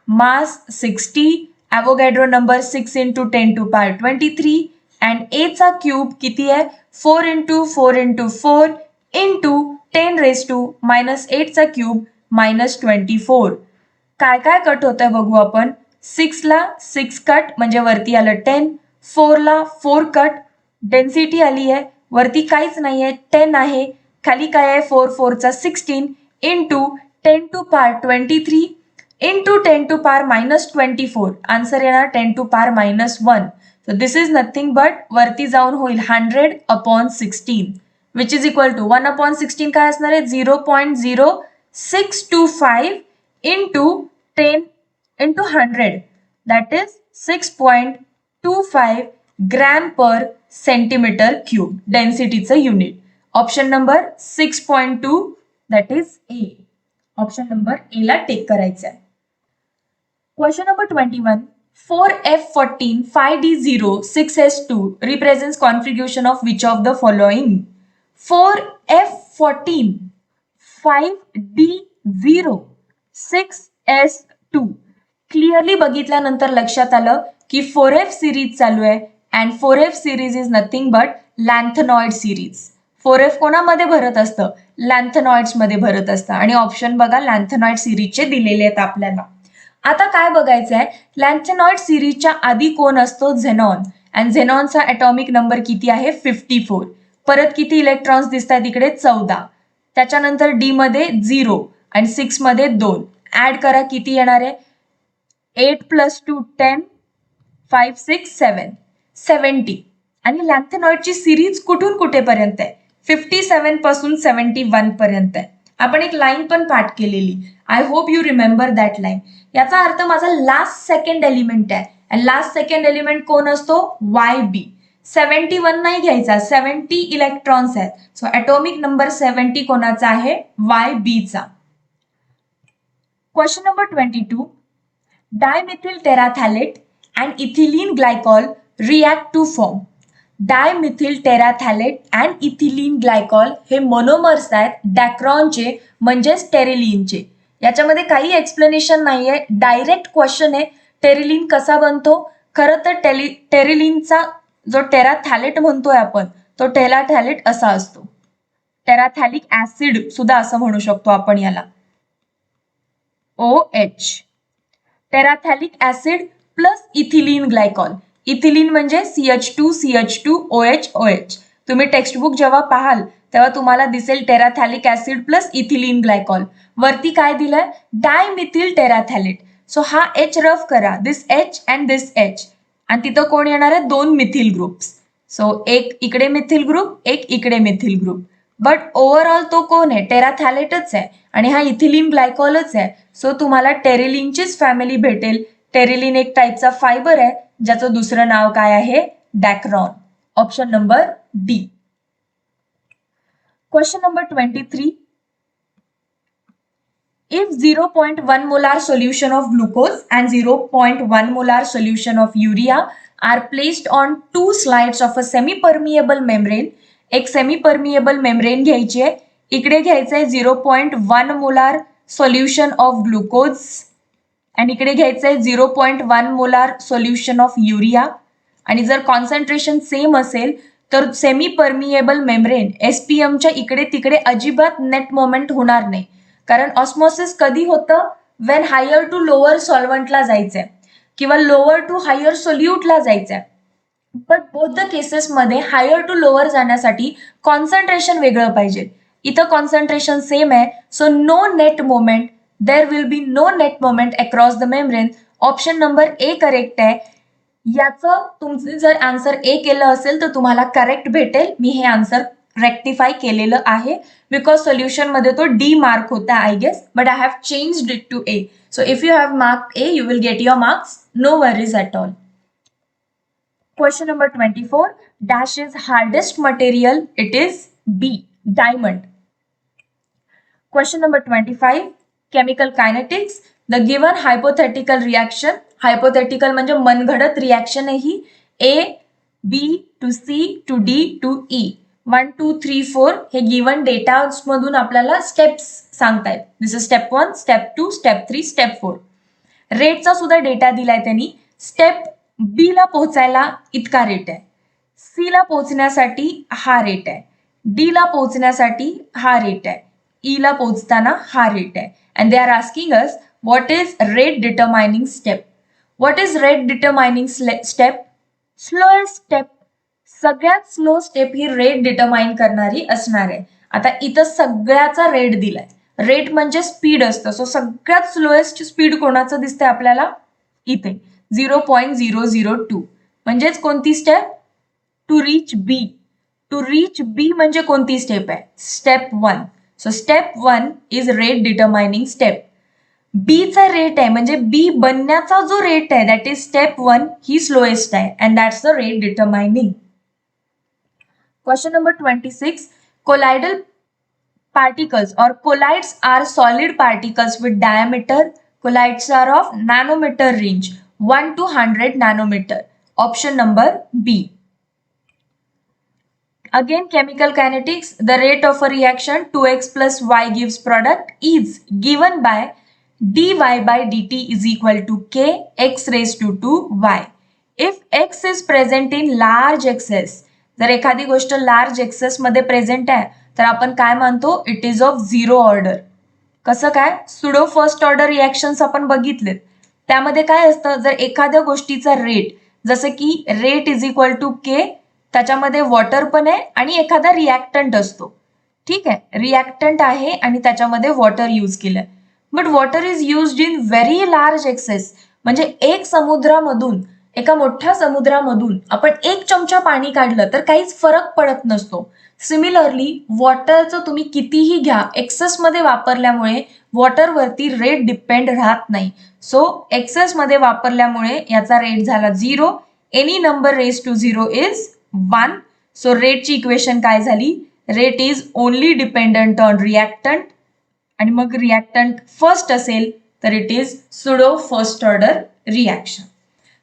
mass 60, Avogadro number 6 into 10⁻23 and A चा cube किती आहे? 4 into 4 into 4 into 10⁻⁻8 चा cube -24. काय काय cut होतंय बघू आपण. 6 ला 6 कट म्हणजे वरती आलं 10. 4 ला 4 कट. डेन्सिटी आली आहे वरती काहीच नाहीये 10 आहे. खाली काय आहे? 4 4 चा 16 इंटू 10⁻23 इंटू 10⁻⁻24. आन्सर येणार 10⁻⁻1. So this is nothing but वरती जाऊन होईल 100/16 विच इज इक्वल टू 1/16 काय असणार आहे? 0.0625 into 10 into 100, that is 6.25 gram per centimeter cube. डेन्सिटीचं unit. Option number 6.2 that is A. Option number A ला टेक करायचं आहे. Question number 21. 4F14 5D0 6S2 represents configuration of which of the following? 4F14 5D0 6S2. Clearly बघितल्यानंतर लक्षात आलं की 4F series चालू आहे and 4F series is nothing but lanthanoid series. 4F कोणामध्ये भरत असतं? लॅन्थेनॉइड्स मध्ये भरत असतं. आणि ऑप्शन बघा लॅन्थेनॉइड सिरीजचे दिलेले आहेत आपल्याला. आता काय बघायचं आहे? लॅन्थेनॉइड सिरीजच्या आधी कोण असतो? झेनॉन. अँड झेनॉनचा ॲटॉमिक नंबर किती आहे? 54. परत किती इलेक्ट्रॉन्स दिसत आहेत इकडे? 14. त्याच्यानंतर डी मध्ये 0 आणि 6 मध्ये 2. ऍड करा किती येणार आहे? 8 + 2 10 5 6 7 70. आणि लॅन्थेनॉइडची सिरीज कुठून कुठेपर्यंत आहे? 57 पासून 71 पर्यंत आहे. आपण एक लाईन पण पाठ केलेली. I hope you remember that line. याचा अर्थ माझा लास्ट सेकंड एलिमेंट आहे. आणि लास्ट सेकंड एलिमेंट कोण असतो? YB. 71 नाही घ्यायचा, 70 इलेक्ट्रॉन्स आहेत. सो ॲटॉमिक नंबर 70 कोणाचा आहे? YB चा. Question number 22. Dimethyl terephthalate and ethylene glycol react to form. Dimethyl terephthalate and ethylene glycol हे मोनोमर्स आहेत डॅक्रॉनचे म्हणजेच टेरिलिनचे. याच्यामध्ये काही एक्सप्लेनेशन नाहीये, डायरेक्ट क्वेश्चन आहे. टेरिलिन कसा बनतो? खरं तर टेरिलिनचा जो टेराथॅलेट म्हणतोय आपण तो टेराथॅलेट असा असतो. टेराथॅलिक ऍसिड सुद्धा असं म्हणू शकतो आपण याला. OH. Terephthalic acid plus ethylene glycol. Ethylene म्हणजे CH2CH2OH. तुम्ही टेक्स्टबुक जेव्हा पाहाल तेव्हा तुम्हाला दिसेल terephthalic acid plus ethylene glycol. वरती काय दिलंय? Dimethyl terephthalate. सो हा H रफ करा. This H and this H. आणि तिथं कोण येणार आहे? 2 मिथिल ग्रुप्स. सो एक इकडे मिथिल ग्रुप, एक इकडे मिथिल ग्रुप. बट ओव्हरऑल तो कोण आहे, टेराथॅलेटच आहे आणि हा इथिलीन ग्लायकॉलच आहे. सो तुम्हाला टेरेलिनचीच फॅमिली भेटेल. टेरेलिन एक टाईपचा फायबर आहे ज्याचं दुसरं नाव काय आहे, Dacron. Option number D. Question number 23. If 0.1 molar solution of glucose and 0.1 molar solution of urea are placed on two slides of a semi-permeable membrane, एक semi-permeable membrane घ्यायची आहे, इकडे घ्यायचं आहे 0.1 molar solution of glucose आणि इकडे घ्यायचं आहे 0.1 molar solution of urea. आणि जर कॉन्सन्ट्रेशन सेम असेल तर सेमी परमिएबल मेम्ब्रेन एसपीएमच्या इकडे तिकडे अजिबात नेट मोमेंट होणार नाही. कारण ऑस्मोसिस कधी होतं, वेन हायर टू लोअर सॉल्वंटला जायचंय किंवा लोअर टू हायर सोल्यूटला जायचंय. बट बोथ द केसेसमध्ये हायर टू लोअर जाण्यासाठी कॉन्सन्ट्रेशन वेगळं पाहिजे. इथं कॉन्सन्ट्रेशन सेम आहे, so no net moment, there will be no net moment across the membrane. Option number A correct आहे. याचं तुमचे जर आन्सर ए केलं असेल तर तुम्हाला करेक्ट भेटेल. मी हे आन्सर रेक्टिफाय केलेलं आहे बिकॉज सोल्युशन मध्ये तो डी मार्क होता I guess, but I have changed it to A. So if you have mark A you will get your marks, no worries at all. Question number 24. Dash is hardest material. It is B. Diamond. Question number 25. Chemical kinetics. The given hypothetical reaction. Hypothetical म्हणजे मनगडत reaction आहे ही. A, B to C to D to E. 1, 2, 3, 4 हे given data मधून आपल्याला steps सांगतायत. This is step 1, step 2, step 3, step 4. रेटचा सुद्धा data दिलाय त्यांनी. स्टेप बी ला पोहोचायला इतका रेट आहे, सी ला पोहोचण्यासाठी हा रेट आहे, डी ला पोहोचण्यासाठी हा रेट आहे, ई ला पोहोचताना हा रेट आहे. And they are asking us what is rate determining step. What is rate determining step? Slowest step. सगळ्यात स्लो स्टेप ही रेट डिटरमाइन करणारी असणार आहे. आता इथं सगळ्याचा रेट दिलाय. रेट म्हणजे स्पीड असतं, सो सगळ्यात स्लोएस्ट स्पीड कोणाचं दिसतंय आपल्याला इथे 0.002. म्हणजेच कोणती step? To reach B. To reach B म्हणजे कोणती स्टेप आहे? Step 1. So step 1 is rate determining step. बीचा रेट आहे म्हणजे बी बनण्याचा जो रेट आहे दॅट इज स्टेप 1 ही स्लोएस्ट आहे and that's the rate determining. Question number 26. Colloidal particles or colloids are solid particles with diameter. Colloids are of nanometer range 1 to 100 nanometer. Option number B. Again chemical kinetics. The rate of a reaction 2x plus y gives product is given by dy by dt is equal to k x raised to 2y. If x is present in large excess, जर एखादी गोष्ट large access मध्ये present आहे तर आपण काय मानतो? It is of zero order. कसं काय? सुडो फर्स्ट ऑर्डर रिॲक्शन्स आपण बघितलेत. त्यामध्ये काय असतं, जर एखाद्या गोष्टीचा रेट जसं की रेट इज इक्वल टू के, त्याच्यामध्ये वॉटर पण आहे आणि एखादा रिॲक्टंट असतो. ठीक आहे, रिॲक्टंट आहे आणि त्याच्यामध्ये वॉटर यूज केलंय. But water is used in very large access. म्हणजे एक समुद्रामधून, एका मोठ्या समुद्रामधून आपण 1 चमचा पाणी काढलं तर काहीच फरक पडत नसतो. सिमिलरली वॉटरचं तुम्ही कितीही घ्या, एक्सेसमध्ये वापरल्यामुळे वॉटरवरती रेट डिपेंड राहत नाही. सो एक्सेसमध्ये वापरल्यामुळे याचा रेट झाला 0. Any number raise to 0 is 1. सो रेटची इक्वेशन काय झाली? Rate is only dependent on reactant आणि मग रिॲक्टंट फर्स्ट असेल तर it is pseudo first order reaction.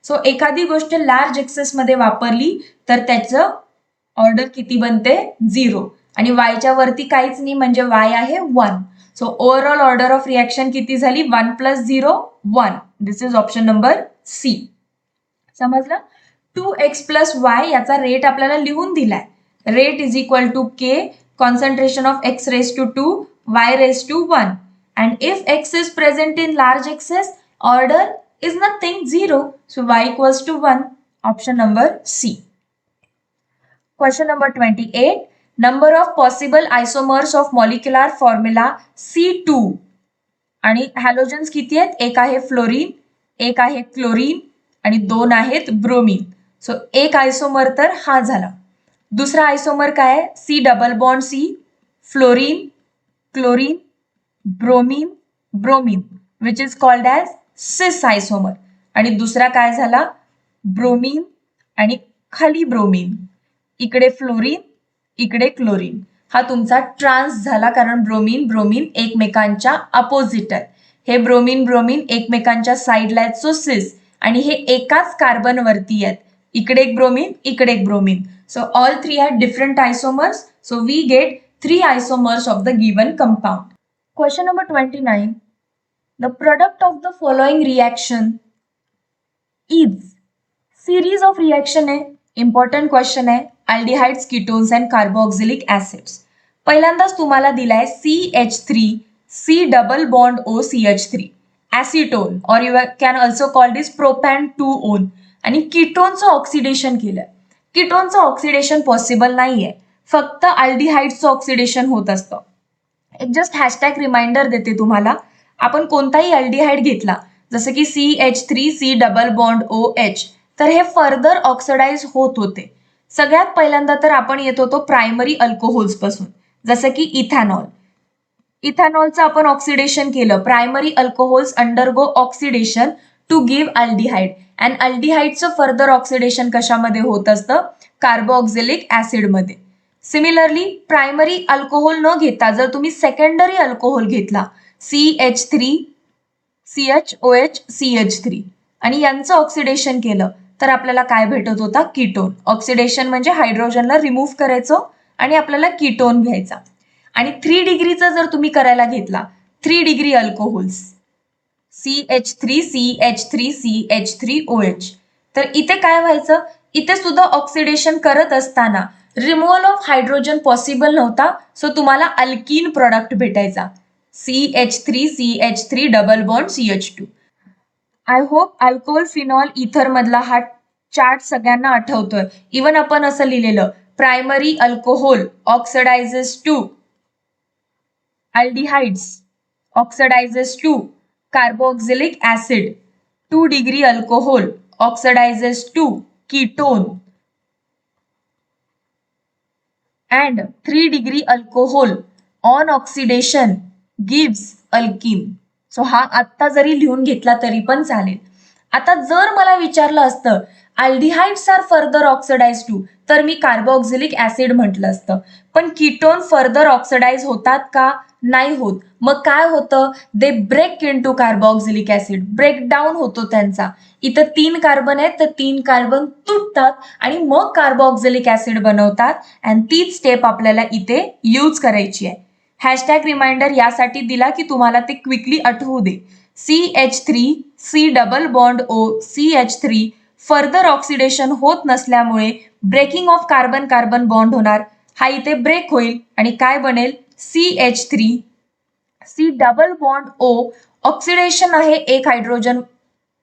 So एखादी गोष्ट लार्ज एक्सेसमध्ये वापरली तर त्याचं ऑर्डर किती बनते? 0. आणि वायच्या वरती काहीच नाही म्हणजे वाय आहे 1. So overall order of reaction किती झाली? 1 + 0 1. This is option number C. समजलं? 2x + y याचा रेट आपल्याला लिहून दिलाय. Rate is equal to K concentration of x raised to 2 y raised to 1. And if x is present in large excess, order is nothing, 0. So y equals to 1. Option number C. Question number 28. Number of possible isomers of molecular formula C2. आणि halogens किती आहेत? एक आहे fluorine, एक आहे chlorine आणि 2 आहेत bromine. So एक आयसोमर तर हा झाला. दुसरा आयसोमर काय आहे? C double bond C fluorine, chlorine, bromine, bromine which is called as सिस आयसोमर. आणि दुसरा काय झाला, ब्रोमीन आणि खाली ब्रोमीन, इकडे फ्लोरीन, इकडे क्लोरीन. हा तुमचा ट्रान्स झाला, कारण ब्रोमीन ब्रोमीन एकमेकांच्या अपोजिट आहेत. हे ब्रोमीन ब्रोमीन एकमेकांच्या साईडला आहेत, सो सिस. आणि हे एकाच कार्बन वरती आहेत, इकडे एक ब्रोमीन, इकडे एक bromine. So all three had different isomers. So we get 3 isomers of the given compound. Question number 29. The product of the following reaction is series of reaction है, important question है, aldehydes, ketones and carboxylic acids. पहिल्यांदाच तुम्हाला दिलाय CH3 C double bond O CH3 acetone, or you can also call this propan 2-one. आणि कीटोनचं oxidation केलं. कीटोनचं oxidation possible नाहीये, फक्त अल्डिहाइडचं oxidation होत असतं. एक जस्ट हॅशटॅग रिमाइंडर देते तुम्हाला. आपण कोणताही अल्डिहाइड घेतला, जसं की CH3 C double bond OH, तर हे फर्दर ऑक्सिडाइज होत होते. सगळ्यात पहिल्यांदा तर आपण येत होतो प्रायमरी अल्कोहोल्स पासून, जसं की इथॅनॉल. इथॅनॉलचं आपण ऑक्सिडेशन केलं. Primary alcohols undergo oxidation to give aldehyde. And अल्डिहाइडचं फर्दर ऑक्सिडेशन कशामध्ये होत असतं, कार्बोक्झिलिक ऍसिडमध्ये. सिमिलरली प्रायमरी अल्कोहोल न घेता जर तुम्ही सेकंडरी अल्कोहोल घेतला, CH3 CHOH CH3, आणि यांचं ऑक्सिडेशन केलं, तर आपल्याला काय भेटत होता, कीटोन. ऑक्सिडेशन म्हणजे हायड्रोजनला रिमूव्ह करायचं आणि आपल्याला कीटोन घ्यायचा. आणि 3 डिग्रीचा जर तुम्ही करायला घेतला, 3 degree alcohols CH3 CH3 CH3OH, तर इथे काय व्हायचं, इथे सुद्धा ऑक्सिडेशन करत असताना रिमूव्हल ऑफ हायड्रोजन पॉसिबल नव्हता, सो तुम्हाला अल्कीन प्रोडक्ट भेटायचा, CH3 CH3 double bond CH2. I hope alcohol phenol इथर मधला हा चार्ट सगळ्यांना आठवतोय. इवन आपण असं लिहिलेलं, primary alcohol oxidizes to aldehydes oxidizes to carboxylic acid. 2 degree alcohol oxidizes to ketone and 3 degree alcohol on oxidation gives alkene. So हा आत्ता जरी लिहून घेतला तरी पण चालेल. आता जर मला विचारलं असतं aldehydes are further oxidise to, तर मी कार्बोक्झिलिक ऍसिड म्हटलं असतं. पण कीटोन फर्दर ऑक्सिडाइज होतात का, नाही होत. मग काय होतं, they break into carboxylic acid, breakdown होतो त्यांचा. इथं 3 कार्बन आहेत, तर 3 कार्बन तुटतात आणि मग कार्बोक्झिलिक ऍसिड बनवतात. आणि तीच स्टेप आपल्याला इथे यूज करायची आहे. हॅशटॅग रिमाइंडर यासाठी दिला की तुम्हाला ते क्विकली आठवू दे. CH3 C double bond O CH3 further oxidation होत नसल्यामुळे breaking of carbon carbon bond होणार. हा इथे ब्रेक होईल आणि काय बनेल, CH3 C double bond O. Oxidation आहे, एक हायड्रोजन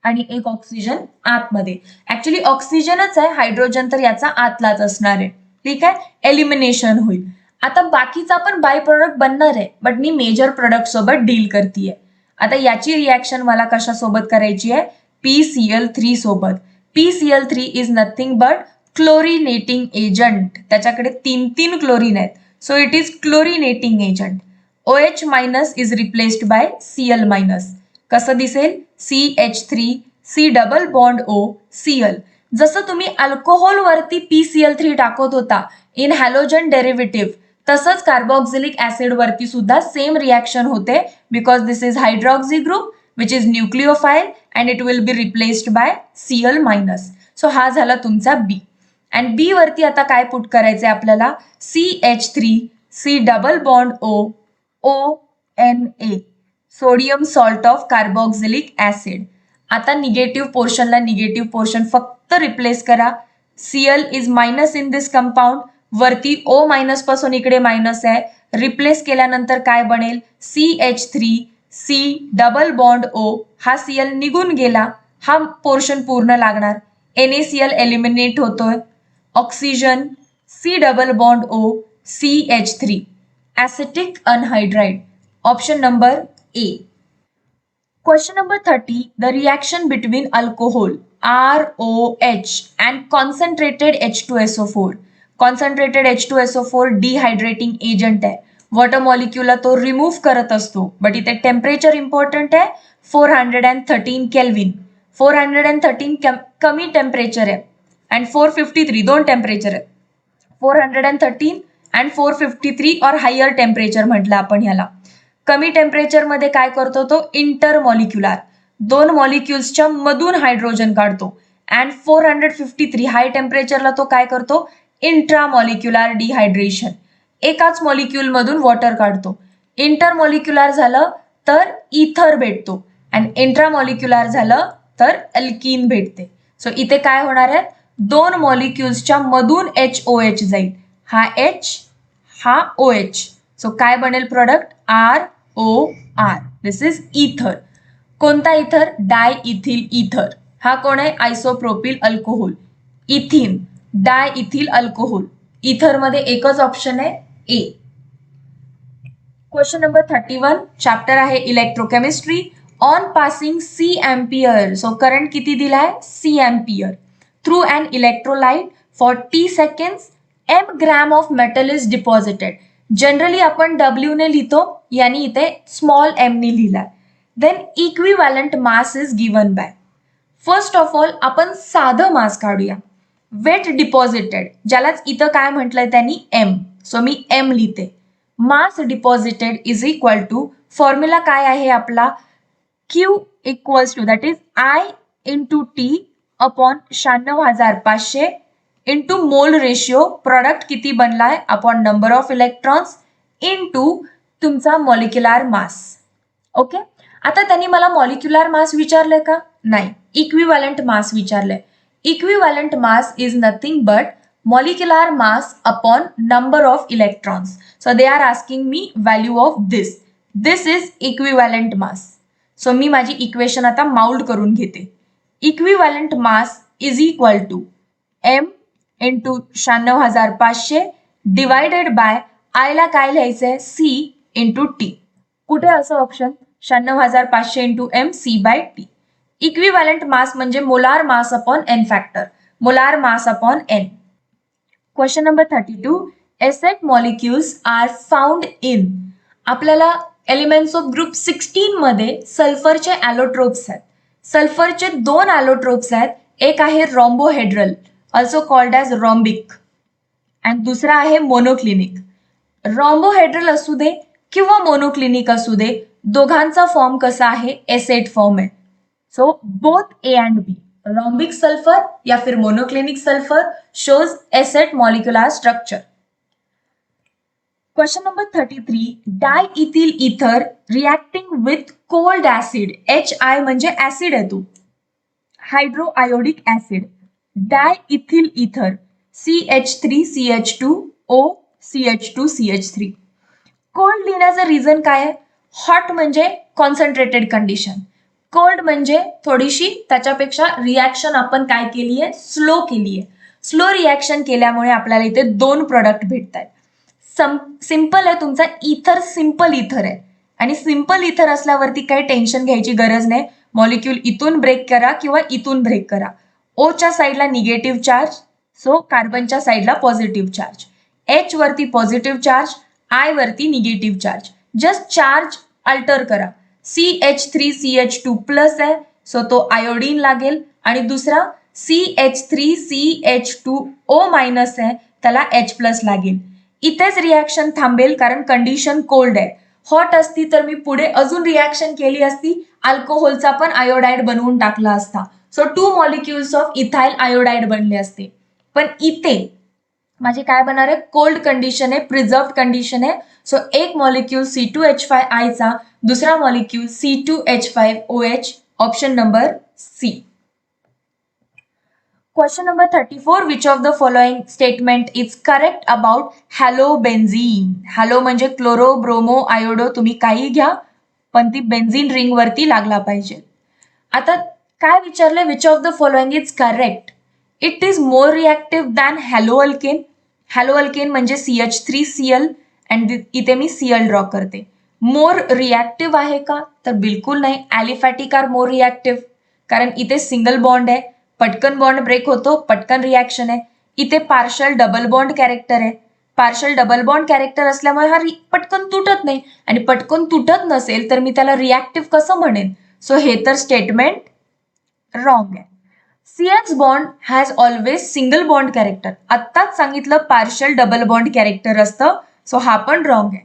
आणि एक ऑक्सिजन आतमध्ये. ऍक्च्युली ऑक्सिजनच आहे, हायड्रोजन तर याचा आतलाच असणार आहे. ठीक आहे, एलिमिनेशन होईल. आता बाकीचा पण बाय प्रोडक्ट बनणार आहे, बट मी मेजर प्रोडक्ट सोबत डील करतीये. आता याची रिॲक्शन मला कशासोबत करायची आहे, PCl3 सोबत. PCl3 is nothing but chlorinating agent. त्याच्याकडे 3 क्लोरीन आहेत, so it is chlorinating agent. OH minus is replaced by Cl minus. कसं दिसेल, CH3 C double bond O Cl. जसं तुम्ही अल्कोहोल वरती PCl3 टाकत होता इन हॅलोजन डेरिव्हेटिव्ह, तसंच कार्बोक्झिलिक ऍसिड वरती सुद्धा सेम रिॲक्शन होते, because this is hydroxy group which is nucleophile and it will be replaced by Cl minus. So हा झाला तुमचा B. अँड बी वरती आता काय पुट करायचंय आपल्याला, CH3 C double bond O ONA, sodium salt of carboxylic acid. आता negative पोर्शनला negative portion फक्त रिप्लेस करा. Cl is minus in this compound, वरती O मायनस पासून इकडे मायनस आहे, रिप्लेस केल्यानंतर काय बनेल, CH3 C double bond O. हा Cl निघून गेला, हा पोर्शन पूर्ण लागणार. NaCl एलिमिनेट होतोय. Oxygen C double bond O CH3, acetic anhydride. Option number A. Question number 30. The reaction between alcohol ROH and concentrated H2SO4. Concentrated H2SO4 dehydrating agent है. Water मॉलिक्यूलला तो remove करत असतो. बट इथे temperature important आहे, 413 kelvin. 413 कमी temperature आहे and 453 दोन temperature आहेत. 413 अँड 453 और हायर टेम्परेचर म्हटलं आपण ह्याला. कमी टेम्परेचर मध्ये काय करतो तो इंटरमॉलिक्युलर, दोन मॉलिक्युल्सच्या मधून हायड्रोजन काढतो. अँड 453 हाय टेम्परेचरला तो काय करतो इंट्रामॉलिक्युलर डिहायड्रेशन, एकाच मॉलिक्युल मधून वॉटर काढतो. इंटरमॉलिक्युलर झालं तर इथर भेटतो अँड इंट्रामॉलिक्युलर झालं तर अल्कीन भेटते. सो इथे काय होणार आहे, दोन मॉलिक्युल्सच्या मधून HOH जाईल, हा H हा OH. सो काय बनेल प्रोडक्ट ROR. दिस इज इथर. कोणता इथर, डाय इथिल इथर. हा कोण आहे, isopropyl alcohol. Ethene di ethyl alcohol. Ether मध्ये एकच ऑप्शन आहे ए. क्वेश्चन नंबर 31 चॅप्टर आहे electrochemistry. On passing C ampere, so current किती दिलाय C ampere through an electrolyte for T seconds M gram of metal is deposited. Generally आपण W ने लिहितो, यांनी इथे स्मॉल m ने लिहिलाय. Then equivalent mass is given by. First of all आपण साधं मास काढूया. वेट डिपॉझिटेड, ज्यालाच इथं काय म्हटलंय त्यांनी M, सो मी M लिहिते. Mass deposited is equal to, formula काय आहे आपला, Q equals to that is I into T upon 96,500 into mole ratio, product किती बनलाय upon number of electrons into तुमचा मॉलिक्युलर मास. ओके, आता त्यांनी मला मॉलिक्युलर मास विचारलंय का, नाही, इक्विव्हॅलंट मास विचारलंय. Equivalent mass is nothing but molecular mass upon number of electrons. So they are asking me value of this. This is equivalent mass. So मी माझी equation आता माउल्ड करून घेते. Equivalent mass is equal to M into 96,500 divided by I ला काय लिहायचंय C into T. कुठे असं option, 96,500 into M C by T. Equivalent mass म्हणजे molar mass upon N factor, molar mass upon N. Question number 32 S eight molecules are found in. आपल्याला elements of group 16 मध्ये सल्फरचे ॲलोट्रोप्स आहेत. सल्फरचे दोन ॲलोट्रोप्स आहेत, एक आहे रॉम्बोहेड्रल ऑल्सो कॉल्ड ॲज रॉम्बिक अँड दुसरा आहे मोनोक्लिनिक. रॉम्बोहेड्रल असू दे किंवा मोनोक्लिनिक असू दे, दोघांचा फॉर्म कसा आहे, एसेट फॉर्म आहे. So both A and B, rhombic sulfur या फिर monoclinic sulfur shows acid molecular structure. Question number 33 diethyl ether reacting with cold acid. HI म्हणजे ऍसिड आहे तो, हायड्रोआयोडिक ऍसिड. डायइथिल इथर CH3CH2O CH2CH3. कोल्ड लिहिण्याचं रिझन काय आहे, हॉट म्हणजे कॉन्सन्ट्रेटेड कंडिशन, कोल्ड म्हणजे थोडीशी त्याच्यापेक्षा रिॲक्शन आपण काय केली आहे, स्लो केली आहे. स्लो रिॲक्शन केल्यामुळे आपल्याला इथे दोन प्रोडक्ट भेटत आहेत. सिंपल आहे तुमचा इथर, सिंपल इथर आहे आणि सिंपल इथर असल्यावरती काही टेन्शन घ्यायची गरज नाही. मॉलिक्यूल इथून ब्रेक करा किंवा इथून ब्रेक करा. ओच्या साईडला निगेटिव्ह चार्ज, सो कार्बनच्या साईडला पॉझिटिव्ह चार्ज. H वरती पॉझिटिव्ह चार्ज, I वरती negative charge. Just charge alter करा. CH3CH2 प्लस आहे, सो तो आयोडीन लागेल आणि दुसरा CH3CH2O मायनस आहे, त्याला H प्लस लागेल. इथेच रिॲक्शन थांबेल कारण कंडिशन कोल्ड आहे. हॉट असती तर मी पुढे अजून रिॲक्शन केली असती, अल्कोहोलचा पण आयोडाइड बनवून टाकला असता. So 2 molecules of ethyl iodide बनले असते. पण इथे माझी काय बनणार आहे, कोल्ड कंडिशन आहे, प्रिझर्व्ड कंडिशन आहे. सो एक मॉलिक्यूल C2H5I चा, दुसरा molecule C2H5OH, option number C. Question number 34 which of the following statement is correct about halobenzene. Halo म्हणजे क्लोरो, ब्रोमो, आयोडो, तुम्ही काही घ्या पण ती बेन्झीन रिंग वरती लागला पाहिजे. आता काय विचारलंय, which of the following is correct. It is more reactive than halo alkane. Halo alkane म्हणजे CH3Cl अँड इथे मी Cl ड्रॉ करते. मोर रिॲक्टिव्ह आहे का, तर बिलकुल नाही. ॲलिफॅटिक आर मोर रिॲक्टिव्ह, कारण इथे सिंगल बॉन्ड आहे, पटकन बॉन्ड ब्रेक होतो, पटकन रिॲक्शन आहे. इथे पार्शल डबल बॉन्ड कॅरेक्टर आहे, पार्शल डबल बॉन्ड कॅरेक्टर असल्यामुळे हा पटकन तुटत नाही, आणि पटकन तुटत नसेल तर मी त्याला रिॲक्टिव्ह कसं म्हणेन? सो हे तर स्टेटमेंट रॉंग आहे. CX bond has always single bond character. आत्ताच सांगितलं पार्शल डबल बॉन्ड कॅरेक्टर असतं, सो हा पण रॉंग आहे.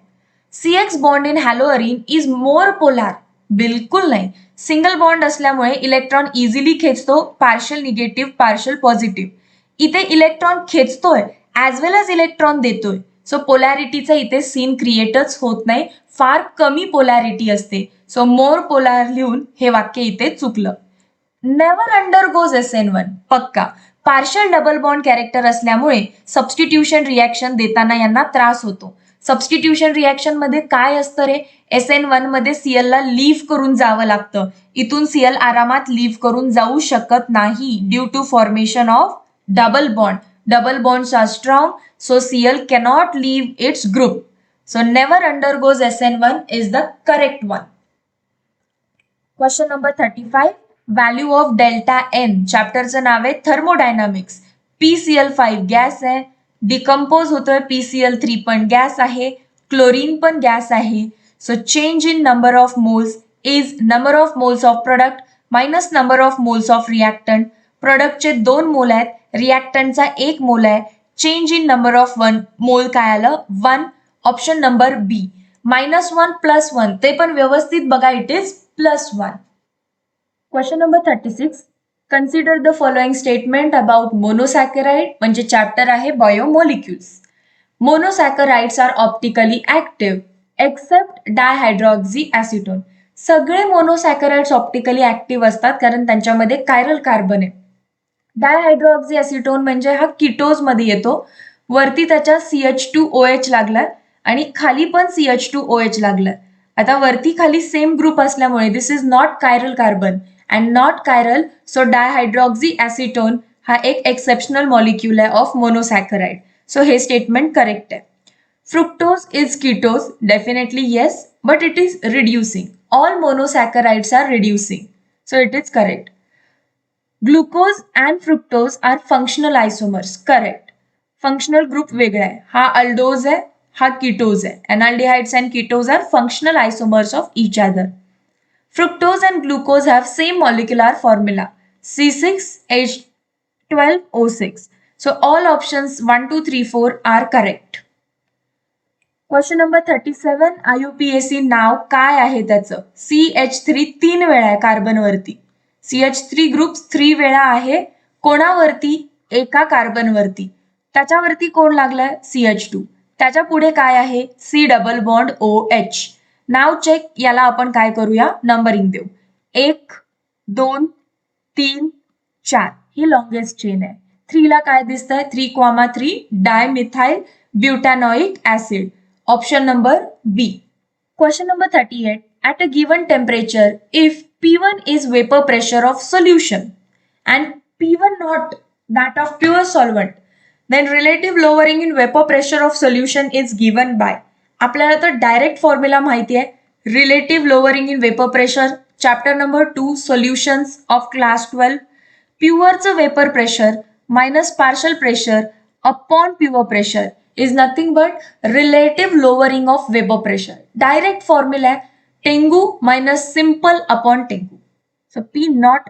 CX bond in haloarene is more polar. बिलकुल नाही. सिंगल बॉन्ड असल्यामुळे इलेक्ट्रॉन इझिली खेचतो, पार्शल निगेटिव्ह पार्शल पॉझिटिव्ह. इथे इलेक्ट्रॉन खेचतोय ॲज वेल एज इलेक्ट्रॉन देतोय. सो पोलॅरिटीचा इथे सीन क्रिएटच होत नाही, फार कमी पोलॅरिटी असते. सो मोर पोलार लिहून हे वाक्य इथे चुकलं. Never undergoes SN1. पक्का. पार्शल डबल बॉन्ड कॅरेक्टर असल्यामुळे सबस्टिट्यूशन रिॲक्शन देताना यांना त्रास होतो. सबस्टिट्यूशन रिॲक्शन मध्ये काय असतं रे? SN1 मध्ये Cl ला लीव्ह करून जावं लागतं. इथून Cl आरामात लीव्ह करून जाऊ शकत नाही due to formation of double bond. Double bonds are strong, so Cl cannot leave its group. So never undergoes SN1 is the correct one. Question number 35. Value of delta N. चॅप्टरचं नाव आहे thermodynamics. PCl5 gas आहे, decompose होतोय PCl3 पण gas आहे, chlorine पण gas आहे. So change in number of moles is number of moles of product minus number of moles of reactant. प्रोडक्टचे 2 मोल आहेत, रिॲक्टंटचा 1 मोल आहे. Change in number of mole काय आलं? 1. ऑप्शन नंबर बी. -1 +1 ते पण व्यवस्थित बघा, it is +1. Question number 36. Consider the following statement about monosaccharide. म्हणजे चॅप्टर आहे biomolecules. Monosaccharides are optically active except dihydroxy acetone. सगळे मोनोसॅकराइड्स ऑप्टिकली ऍक्टिव्ह असतात कारण त्यांच्यामध्ये कायरल कार्बन आहे. डायहायड्रॉक्सी ऍसिटोन म्हणजे हा किटोज मध्ये येतो. वरती त्याच्या CH2OH लागलाय आणि खाली पण CH2OH लागलाय. आता वरती खाली सेम ग्रुप असल्यामुळे this is not chiral carbon and not chiral. So dihydroxy acetone हा एक एक्सेप्शनल मॉलिक्यूल आहे ऑफ मोनोसॅकराइड. सो हे स्टेटमेंट करेक्ट आहे. Fructose is ketose. Definitely yes, but it is reducing. All monosaccharides are reducing. So it is correct. Glucose and fructose are functional isomers. Correct. Functional group वेगळा आहे. हा aldose आहे, हा ketose आहे. Aldehydes and ketose are functional isomers of each other. Fructose and glucose have same molecular formula C6H12O6. So all options 1, 2, 3, 4 are correct. Question number 37. IUPAC नाव काय आहे त्याचं? CH3 3 वेळा आहे कार्बन वरती. CH3 ग्रुप 3 वेळा आहे. कोणावरती? एका कार्बन वरती. त्याच्यावरती कोण लागलाय? CH2. त्याच्या पुढे काय आहे? C double bond OH. नाव चेक. याला आपण काय करूया? नंबरिंग देऊ. 1, 2, 3, 4 ही लॉंगेस्ट चेन आहे. 3 ला काय दिसतंय? 3,3 dimethyl butanoic acid. Option number B. Question number 38. At a given temperature, if P1 is vapor pressure of solution and P1 not that of pure solvent, then relative lowering in vapor pressure of solution is given by. आपल्याला तर direct formula माहिती आहे. Relative lowering in vapour pressure, chapter number 2 solutions of class 12. प्युअरचं vapour pressure minus partial pressure upon pure pressure is nothing but relative lowering of vapour pressure. Direct formula आहे टेंगू minus simple upon टेंगू. So P naught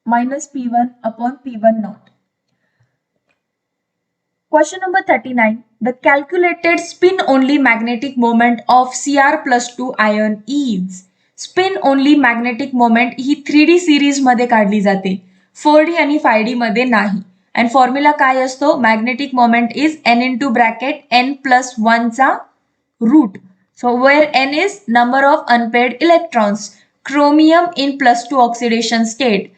minus P1 upon P1 naught. Question number 39. The calculated spin-only magnetic moment of Cr+2 ion is. Spin-only magnetic moment he 3D series मध्ये काढली जाते, 4D आणि 5D मध्ये नाही. आणि फॉर्म्युला काय असतो? Magnetic moment is n into bracket n+1 चा रूट. So where n is number of unpaired electrons. Chromium in +2 oxidation state.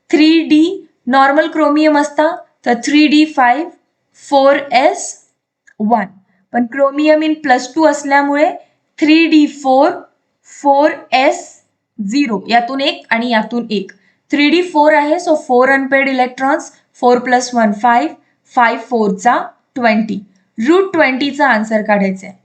3D normal chromium असता तर 3D5 4s1. पण क्रोमियम इन +2 असल्यामुळे 3d4 4s0. यातून एक आणि यातून एक. 3d4 आहे, सो 4 अनपेड इलेक्ट्रॉन्स. 4 + 1 5 5 4 चा 20. √20 चा आन्सर काढायचा आहे.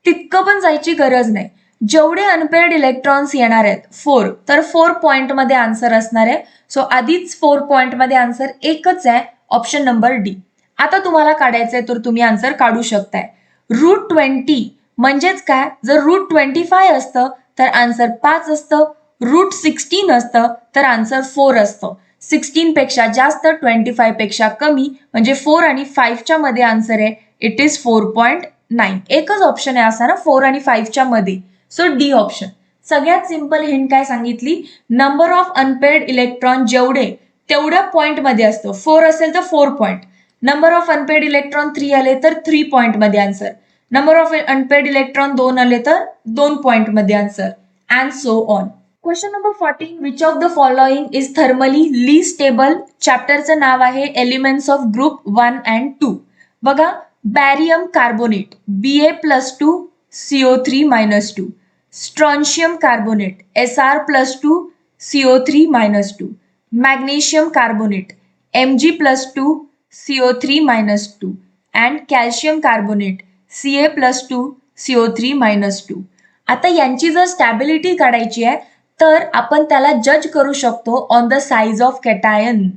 तितकं पण जायची गरज नाही. जेवढे अनपेड इलेक्ट्रॉन्स येणार आहेत 4, तर 4 पॉइंट मध्ये आन्सर असणार आहे. सो आधीच 4 पॉइंट मध्ये आन्सर एकच आहे, ऑप्शन नंबर डी. आता तुम्हाला काढायचंय तर तुम्ही आन्सर काढू शकताय. √20 म्हणजेच काय, जर √25 असतं तर आन्सर 5 असतं, √16 असतं तर आन्सर 4 असतं. 16 पेक्षा जास्त, 25 पेक्षा कमी, म्हणजे 4 आणि 5 च्या मध्ये आन्सर आहे. It is 4.9. एकच ऑप्शन आहे असा ना 4 आणि 5 च्या मध्ये. So D option. सगळ्यात सिंपल हिंट काय सांगितली, नंबर ऑफ अनपेड इलेक्ट्रॉन जेवढे तेवढ्या पॉइंट मध्ये असतं. 4 असेल तर 4 point, number of unpaired electron 3 आले तर 3 पॉइंट मध्ये answer, number of unpaired electron 2 आले तर 2 पॉइंट मध्ये answer, and so on. Question number 14. Which of the following is thermally least stable. चॅप्टरचं नाव आहे एलिमेंट्स ऑफ ग्रुप 1 अँड 2. बघा, barium carbonate Ba+2 CO3-2, strontium carbonate Sr+2 CO3-2, magnesium carbonate Mg+2 CO3-2 and calcium carbonate Ca+2 CO3-2. आता यांची जर stability काढायची आहे तर आपण त्याला जज करू शकतो on the size of cation.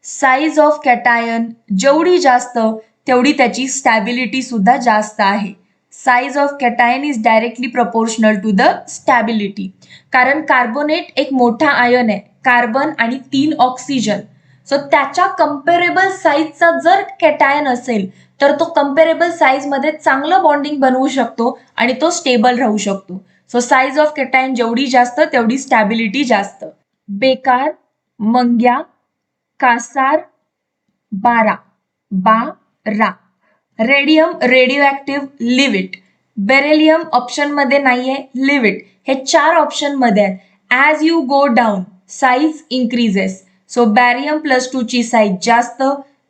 Size of cation जेवढी जास्त तेवढी त्याची स्टॅबिलिटी सुद्धा जास्त आहे. Size of cation is directly proportional to the stability. कारण कार्बोनेट एक मोठा आयन आहे, कार्बन आणि 3 ऑक्सिजन. सो त्याच्या कम्पेरेबल साईजचा जर कॅटायन असेल तर तो कम्पेरेबल साईज मध्ये चांगलं बॉन्डिंग बनवू शकतो आणि तो स्टेबल राहू शकतो. सो साईज ऑफ कॅटायन जेवढी जास्त तेवढी स्टॅबिलिटी जास्त. बेकार, मंग्या, कासार, बारा, radium radio active, leave it. Beryllium option मध्ये नाहीये, लिव्ह इट. हे 4 ऑप्शन मध्ये आहेत. As you go down size increases. So barium ची साईज जास्त,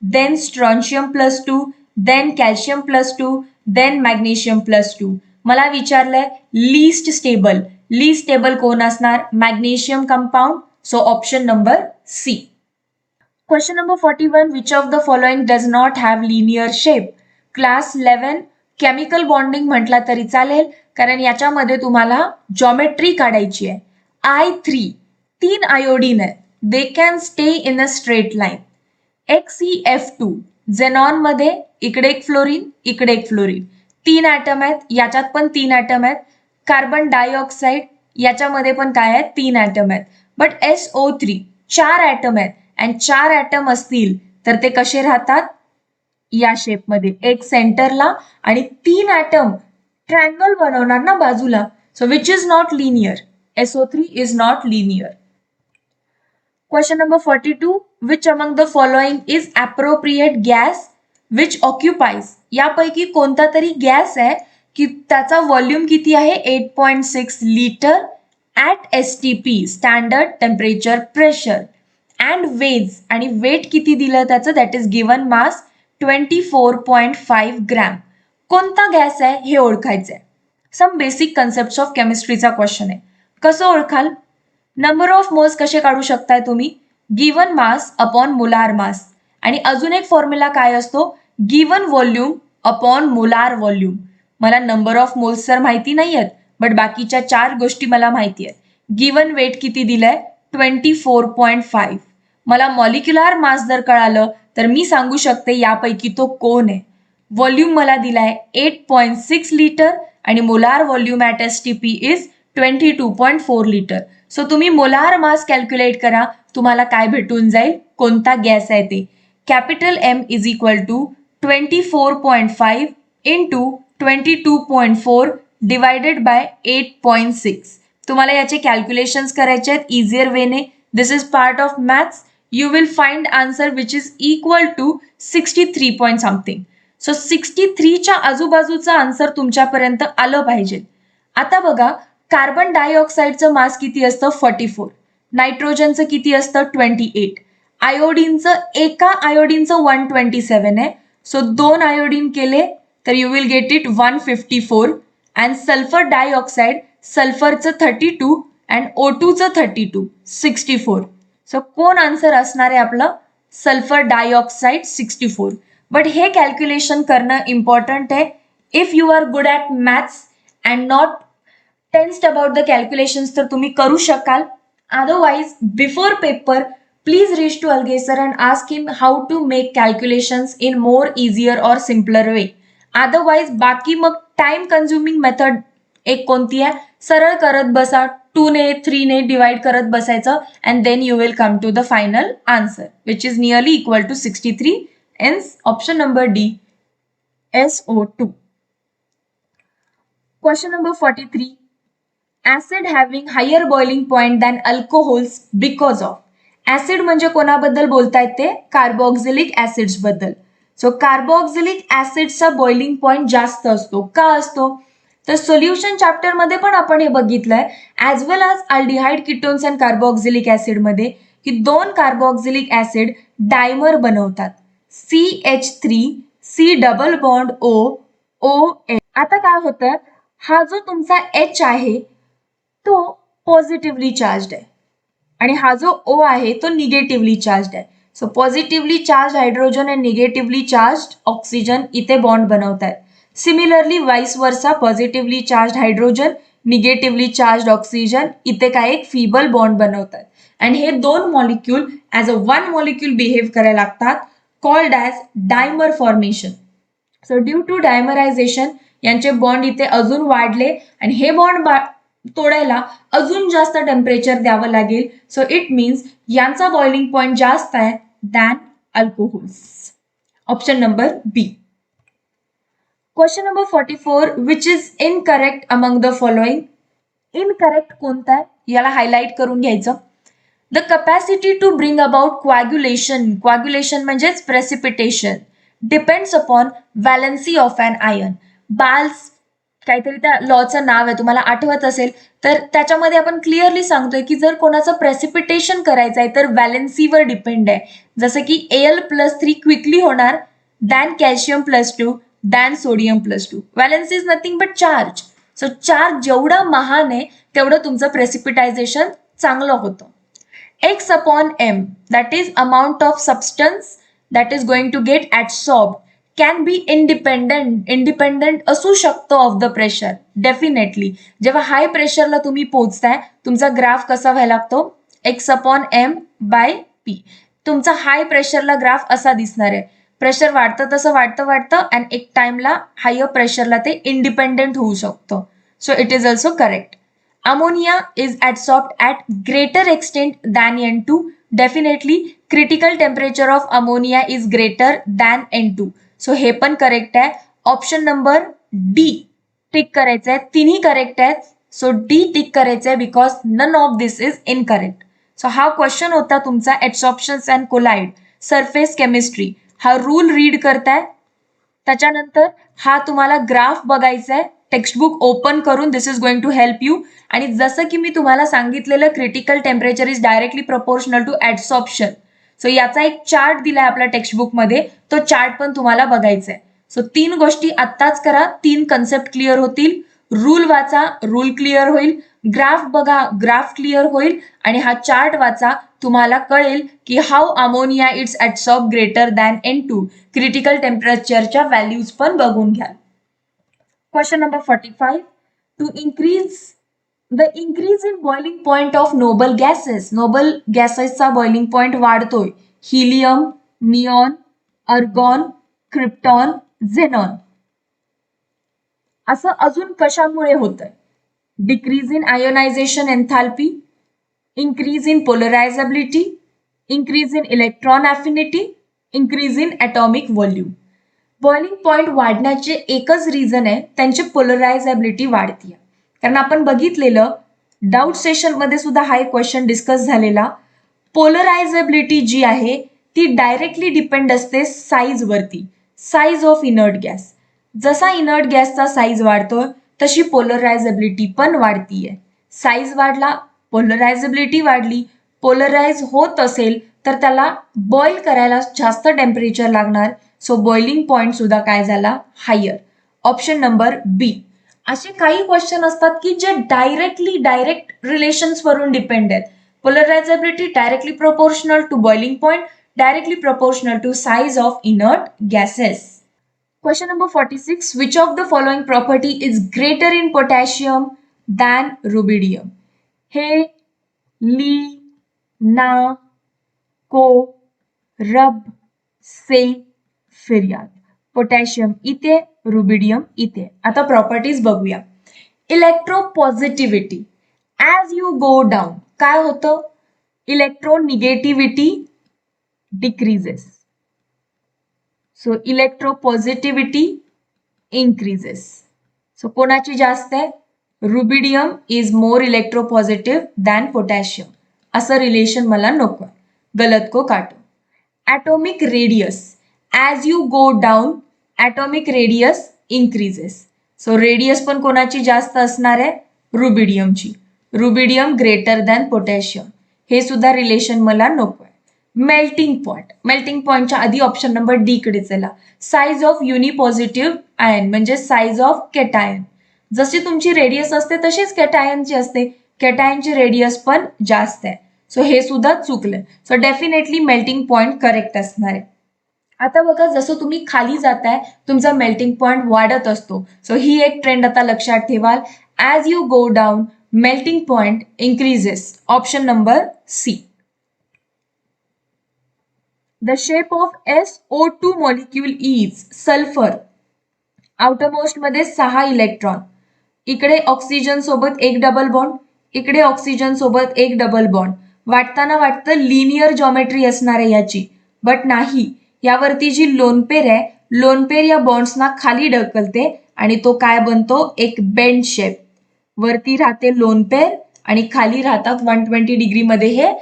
then strontium, then calcium, then magnesium. मला विचारलंय लीस्ट स्टेबल. लीस्ट स्टेबल कोण असणार, magnesium compound. So option number C. Question number 41. Which of the following does not have linear shape. Class 11 chemical bonding म्हटला तरी चालेल, कारण याच्यामध्ये तुम्हाला जॉमेट्री काढायची आहे. I3 3 आयोडीन आहे, they can stay in a straight line. XeF2 xenon मध्ये इकडे एक फ्लोरीन, इकडे एक फ्लोरीन, 3 ॲटम आहेत, याच्यात पण 3 ॲटम आहेत. कार्बन डायऑक्साईड याच्यामध्ये पण काय आहेत, 3 ॲटम आहेत. बट SO3 4 ॲटम आहेत, अँड 4 ॲटम असतील तर ते कसे राहतात, या शेपमध्ये, एक सेंटरला आणि 3 ॲटम ट्रायंगल बनवणार ना बाजूला. So which is not linear. SO3 is not linear. Question number 42. Which among the following is appropriate gas which occupies. यापैकी कोणता तरी गॅस आहे की त्याचा व्हॉल्यूम किती आहे, 8.6 litre at STP standard temperature pressure, and वेज, आणि वेट किती दिलं त्याचं, that is given mass 24.5 gram. कोणता गॅस आहे हे ओळखायचं आहे. सम बेसिक कन्सेप्ट ऑफ केमिस्ट्रीचा क्वेश्चन आहे. कसं ओळखाल, नंबर ऑफ मोल्स कसे काढू शकताय तुम्ही, given mass upon molar mass, आणि अजून एक फॉर्म्युला काय असतो, given volume upon molar volume. मला नंबर ऑफ मोल्स तर माहिती नाही आहेत, बट बाकीच्या 4 गोष्टी मला माहिती आहेत. गिवन वेट किती दिलंय, 24.5. मला मॉलिक्युलर मास जर कळालं तर मी सांगू शकते यापैकी तो कोण आहे. व्हॉल्यूम मला दिलाय 8.6 लिटर आणि molar volume at STP is 22.4 litre. So तुम्ही मोलार मास कॅल्क्युलेट करा, तुम्हाला काय भेटून जाईल, कोणता गॅस आहे ते. Capital M is equal to 24.5 into 22.4 divided by 8.6. तुम्हाला याचे कॅल्क्युलेशन्स करायचे आहेत इझियर वेने. This is part of maths. You will find answer which is equal to 63 point something. So 63च्या आजूबाजूचा आन्सर तुमच्यापर्यंत आलं पाहिजे. आता बघा, कार्बन डायऑक्साईडचं मास किती असतं, 44. नायट्रोजनचं किती असतं, 28. आयोडीनचं, एका आयोडीनचं 127 आहे. सो 2 आयोडीन केले तर you will get it 154. And sulphur dioxide, सल्फरचं 32 अँड O2चं 32, 64. सो कोण आन्सर असणार आहे आपलं, सल्फर डायऑक्साईड 64. बट हे कॅल्क्युलेशन करणं इम्पॉर्टंट आहे. If you are good at maths and not tensed about the calculations तर तुम्ही करू शकाल. Otherwise before paper Please reach to Algesar and ask him how to make calculations in more easier or simpler way. Otherwise बाकी मग time consuming method एक कोणती आहे, सरळ करत बसा, 2 ने 3 ने डिवाइड करत बसायचं and then you will come to the final answer which is nearly equal to 63. Hence option number D, SO2. Question number 43. Acid having higher boiling point than alcohols because of. Acid म्हणजे कोणाबद्दल बोलतायत ते, carboxylic acids बद्दल. So carboxylic ऍसिडचा boiling point जास्त असतो. का असतो तर solution chapter मध्ये पण आपण हे बघितलंय, as well as aldehyde ketones and carboxylic acid मध्ये की दोन कार्बोक्झिलिक ऍसिड डायमर बनवतात, CH3 C double bond O H. आता काय होतं, हा जो तुमचा H आहे तो पॉझिटिव्हली चार्ज आहे आणि हा जो O आहे तो निगेटिव्हली चार्ज आहे. सो पॉझिटिव्हली चार्ज हायड्रोजन आणि निगेटिव्हली चार्ज ऑक्सिजन इथे बॉन्ड बनवतात. Similarly vice versa positively charge hydrogen, negatively charge oxygen इथे काय एक फीबल बॉन्ड बनवतात आणि हे दोन molecule as a one molecule behave करायला लागतात, called as dimer formation. So due to dimerization यांचे बॉन्ड इथे अजून वाढले आणि हे बॉन्ड तोडायला अजून जास्त टेम्परेचर द्यावं लागेल. सो इट मीन्स यांचा बॉइलिंग पॉइंट जास्त आहे than alcohols. Option number B. Question number 44. Which is incorrect among the following. Incorrect कोणता आहे याला हायलाइट करून घ्यायचं. The capacity to bring about coagulation, coagulation म्हणजेच precipitation, depends upon valency of an ion. बाल्स काहीतरी त्या लॉचं नाव आहे, तुम्हाला आठवत असेल तर त्याच्यामध्ये आपण क्लिअरली सांगतोय की जर कोणाचं प्रेसिपिटेशन करायचं आहे तर व्हॅलन्सीवर डिपेंड आहे. जसं की Al+3 क्विकली होणार than calcium +2 than sodium +2. Valency is nothing but charge. So charge जेवढा महान आहे तेवढं तुमचं प्रेसिपिटायझेशन चांगलं होतं. X upon M, that is amount of substance that is going to get adsorbed, can be independent असू शकतो ऑफ द प्रेशर. डेफिनेटली जेव्हा हाय प्रेशरला तुम्ही पोहोचताय तुमचा ग्राफ कसा व्हायला लागतो, X/M/P. तुमचा हाय प्रेशरला ग्राफ असा दिसणार आहे. प्रेशर वाढतं तसं वाढतं अँड एक टाइमला हायर प्रेशरला ते इंडिपेंडेंट होऊ शकतो. So it is also correct. Ammonia is adsorbed at greater extent than N2. Definitely critical temperature of ammonia is greater than N2. So हे पण करेक्ट आहे. ऑप्शन नंबर डी टिक करायचं आहे. तिन्ही करेक्ट आहेत. सो डी टिक करायचं आहे because none of this is incorrect. So हा क्वेश्चन होता तुमचा adsorptions and colloid surface chemistry. हा रूल रीड करताय, त्याच्यानंतर हा तुम्हाला ग्राफ बघायचा आहे टेक्स्टबुक ओपन करून. This is going to help you. आणि जसं की मी तुम्हाला सांगितलेलं critical temperature is directly proportional to adsorption. So याचा एक चार्ट दिलाय आपल्या टेक्स्टबुकमध्ये, तो चार्ट पण तुम्हाला बघायचा आहे. सो 3 गोष्टी आत्ताच करा, 3 कन्सेप्ट क्लिअर होतील. रूल वाचा, रूल क्लिअर होईल. ग्राफ बघा, ग्राफ क्लिअर होईल. आणि हा चार्ट वाचा, तुम्हाला कळेल की how ammonia its adsorb greater than N2. Critical टेम्परेचरच्या व्हॅल्यूज पण बघून घ्या. Question number 45. To increase the increase in boiling point of noble gases. Noble गॅसेसचा बॉइलिंग पॉइंट वाढतोय. Helium, neon, argon, krypton, xenon. असं अजून कशामुळे होतंय? Decrease in ionization enthalpy, increase in पोलरायझेबिलिटी, increase in electron affinity, increase in atomic volume. Boiling point वाढण्याचे एकच reason आहे, त्यांची पोलरायझेबिलिटी वाढतीये. कारण आपण बघितलेलं डाऊट सेशनमध्ये सुद्धा हा एक क्वेश्चन डिस्कस झालेला. पोलरायझेबिलिटी जी आहे ती डायरेक्टली डिपेंड असते साईजवरती, साईज ऑफ इनर्ट गॅस. जसा इनर्ट गॅसचा साईज वाढतो तशी पोलरायझेबिलिटी पण वाढतीये. साईज वाढला, पोलरायझेबिलिटी वाढली. पोलराइज होत असेल तर त्याला बॉईल करायला जास्त टेम्परेचर लागणार. सो बॉइलिंग पॉइंट सुद्धा काय झाला, हायर. ऑप्शन नंबर बी. असे काही क्वेश्चन असतात की जे डायरेक्ट रिलेशन्स वरून डिपेंड आहेत. Polarizability directly proportional to boiling point, directly proportional to size of inert gases. Question number 46. Which of the following property is greater in potassium than rubidium. हे, ली, ना, को, रब, से, फिर्याद. पोटॅशियम इथे, रुबिडियम इथे. आता प्रॉपर्टीज बघूया. Electropositivity. As you go down काय होतं? Electronegativity decreases. So electropositivity increases. So कोणाची जास्त आहे? Rubidium is more electropositive than potassium. असं रिलेशन मला नको. गलत को काटो. Atomic radius. As you go down atomic radius increases. So radius पण कोणाची जास्त असणार आहे? रुबिडियमची. Rubidium greater than potassium. हे सुद्धा रिलेशन मला नको. Melting point. मेल्टिंग पॉइंटच्या आधी ऑप्शन नंबर डी कडे चला. साईज ऑफ युनिपॉझिटिव्ह आयन म्हणजे साईज ऑफ केटायन. जशी तुमची रेडियस असते तशीच केटायनची असते. केटायनची रेडियस पण जास्त आहे. सो हे सुद्धा चुकलं. So definitely melting point correct असणार आहे. आता बघा जसं तुम्ही खाली जाताय तुमचा मेल्टिंग पॉइंट वाढत असतो. सो ही एक ट्रेंड आता लक्षात ठेवाल. As you go down melting point increases. Option number C. The shape of SO2 molecule is sulfur. Outermost मध्ये 6 इलेक्ट्रॉन. इकडे ऑक्सिजन सोबत एक डबल बॉन्ड, इकडे ऑक्सिजन सोबत एक डबल बॉन्ड. वाटताना वाटतं लिनियर जॉमेट्री असणार आहे याची, बट नाही. यावरती जी लोन पेर आहे, लोन पेर या बॉन्ड्सना खाली ढकलते आणि तो काय बनतो? एक बेंड शेप. वरती राहते लोन पेर आणि खाली राहतात 120 डिग्री मध्ये हे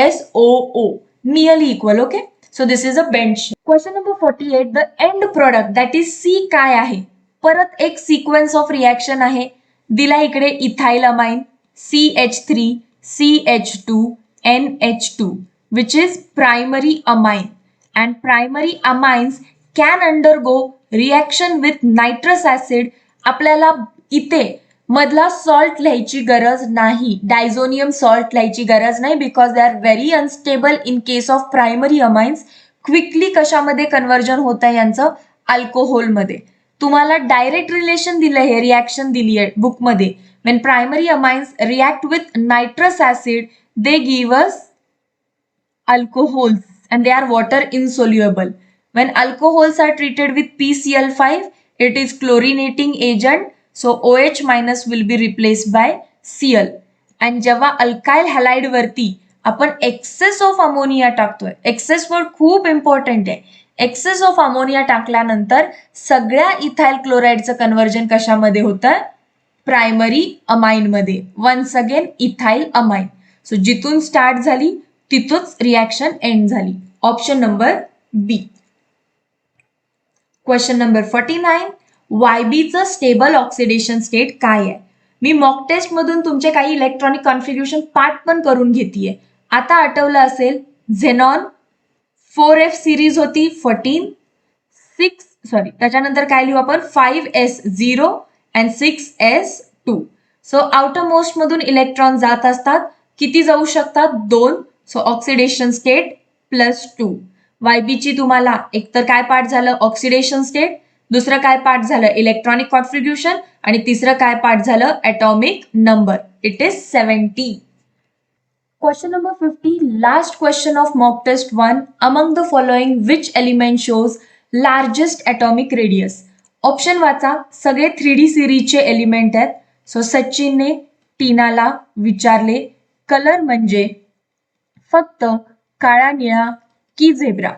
SOO. Nearly equal. Okay. So this is a bench. Question number 48. The end product that is C काय आहे? परत एक sequence of reaction आहे. दिला इकडे ethyl amine CH3 CH2 NH2 which is primary amine and primary amines can undergo reaction with nitrous acid. आपल्याला इथे मधला सॉल्ट लिहायची गरज नाही. डायझोनियम सॉल्ट लिहायची गरज नाही because they are very unstable in case of primary amines. Quickly कशामध्ये कन्व्हर्जन होत आहे यांचं? अल्कोहोलमध्ये. तुम्हाला डायरेक्ट रिलेशन दिलं, हे रिॲक्शन दिली आहे बुकमध्ये. Wien primary amines react with nitrous acid they give us alcohols and they are water insoluble. When alcohols are treated with PCl5, it is chlorinating agent. So OH minus will be replaced by Cl. And जेव्हा alkyl halide वरती आपण excess of ammonia टाकतोय, excess word खूप important आहे. Excess of ammonia टाकल्यानंतर सगळ्या ethyl क्लोराइडचं conversion कशामध्ये होतं? प्रायमरी अमाइन मध्ये. Once again ethyl amine. So जिथून स्टार्ट झाली तिथूच रिॲक्शन एंड झाली. Option number B. Question number 49. YBचं स्टेबल ऑक्सिडेशन स्टेट काय आहे? मी मॉक टेस्ट मधून तुमचे काही इलेक्ट्रॉनिक कॉन्फिग्युरेशन पार्ट पण करून घेतीये. आता आठवलं असेल झेनॉन 4F सिरीज होती 14 6 त्याच्यानंतर काय लिहू आपण 5s0 and 6s2. So outer most मधून इलेक्ट्रॉन जात असतात. किती जाऊ शकतात? 2. So oxidation state +2. YB ची तुम्हाला एकतर काय पार्ट झालं? Oxidation state. दुसरं काय पार्ट झालं? Electronic configuration. आणि तिसरं काय पार्ट झालं? Atomic number. It is 70. Question number 50. Last question of mock test 1. Among the following which element shows largest atomic radius? Option वाचा. सगळे 3D सिरीजचे एलिमेंट आहेत. सो सचिनने टीनाला विचारले कलर म्हणजे फक्त काळा निळा की झेब्रा?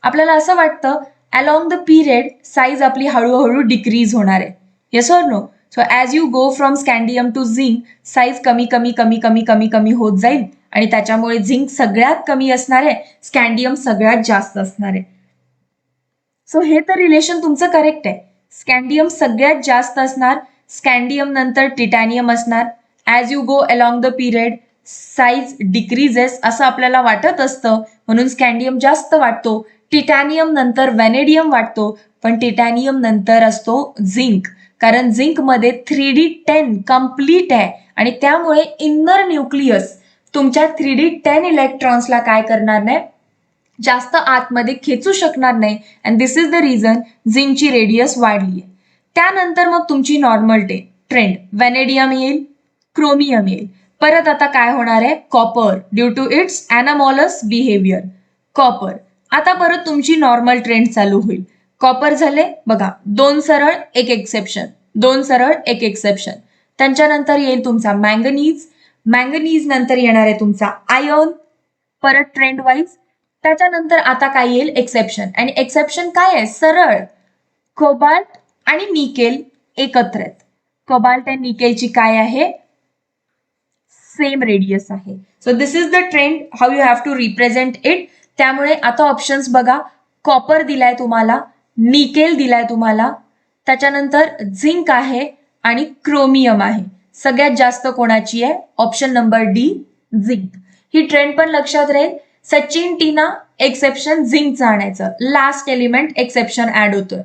आपल्याला असं वाटतं अलॉंग द पिरियड साईज आपली हळूहळू डिक्रीज होणार आहे. Yes or no? So as you go from scandium to zinc size कमी कमी कमी कमी कमी कमी होत जाईल आणि त्याच्यामुळे झिंक सगळ्यात कमी असणार आहे, स्कॅन्डियम सगळ्यात जास्त असणार आहे. सो हे तर रिलेशन तुमचं करेक्ट आहे. स्कॅन्डियम सगळ्यात जास्त असणार, स्कॅन्डियम नंतर टिटॅनियम असणार. As you go along the period size decreases असं आपल्याला वाटत असतं म्हणून स्कॅन्डियम जास्त वाटतो. टिटॅनियम नंतर व्हॅनेडियम वाटतो, पण टिटॅनियम नंतर असतो झिंक, कारण झिंक मध्ये 3D10 कम्प्लीट आहे आणि त्यामुळे इनर न्यूक्लियस तुमच्या 3D10 इलेक्ट्रॉन्सला काय करणार नाही, जास्त आतमध्ये खेचू शकणार नाही. And this is the reason झिंकची रेडियस वाढली आहे. त्यानंतर मग तुमची नॉर्मल ट्रेंड व्हॅनेडियम येईल, क्रोमियम येईल. परत आता काय होणार आहे? Copper due to its anomalous behaviour. Copper. आता परत तुमची नॉर्मल ट्रेंड चालू होईल. कॉपर झाले बघा, 2 सरळ 1 एक्सेप्शन, 2 सरळ 1 एक्सेप्शन. त्यांच्यानंतर येईल तुमचा मँगनीज, मँगनीज नंतर येणार आहे तुमचा आयर्न, परत ट्रेंड वाईज. त्याच्यानंतर आता काय येईल एक्सेप्शन, आणि एक्सेप्शन काय आहे सरळ कोबाल्ट आणि निकेल एकत्र आहेत. कोबाल्ट आणि निकेलची काय आहे सेम रेडियस आहे. So this is the trend, how you have to represent it. त्यामुळे आता ऑप्शन्स बघा, कॉपर दिलाय तुम्हाला, निकेल दिलाय तुम्हाला, त्याच्यानंतर झिंक आहे आणि क्रोमियम आहे. सगळ्यात जास्त कोणाची आहे, ऑप्शन नंबर डी झिंक. ही ट्रेंड पण लक्षात राहील. सचिन टीना एक्सेप्शन झिंकचं आणायचं, लास्ट एलिमेंट एक्सेप्शन ऍड होतोय.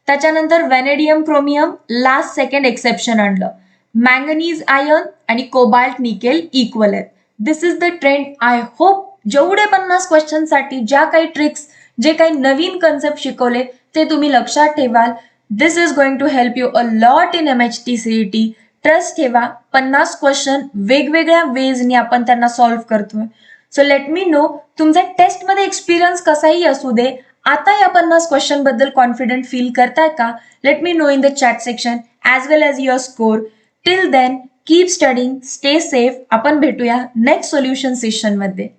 त्याच्यानंतर vanadium chromium last second exception आणलं. मँगनीज आयर्न आणि कोबाल्ट निकेल इक्वल आहेत. This is the trend. I hope जेवढे 50 क्वेश्चनसाठी ज्या काही ट्रिक्स, जे काही नवीन कन्सेप्ट शिकवले ते तुम्ही लक्षात ठेवाल. This is going to help you a lot in MHT CET. Trust ठेवा, 50 क्वेश्चन वेगवेगळ्या वेजनी आपण त्यांना सॉल्व्ह करतोय. सो लेट मी नो तुमचा टेस्टमध्ये एक्सपिरियन्स कसाही असू दे, आता या 50 क्वेश्चन बद्दल कॉन्फिडंट फील करताय का? Let me know in the chat section as well as your score. Till then keep studying, stay safe. आपण भेटूया नेक्स्ट सोल्युशन सेशनमध्ये.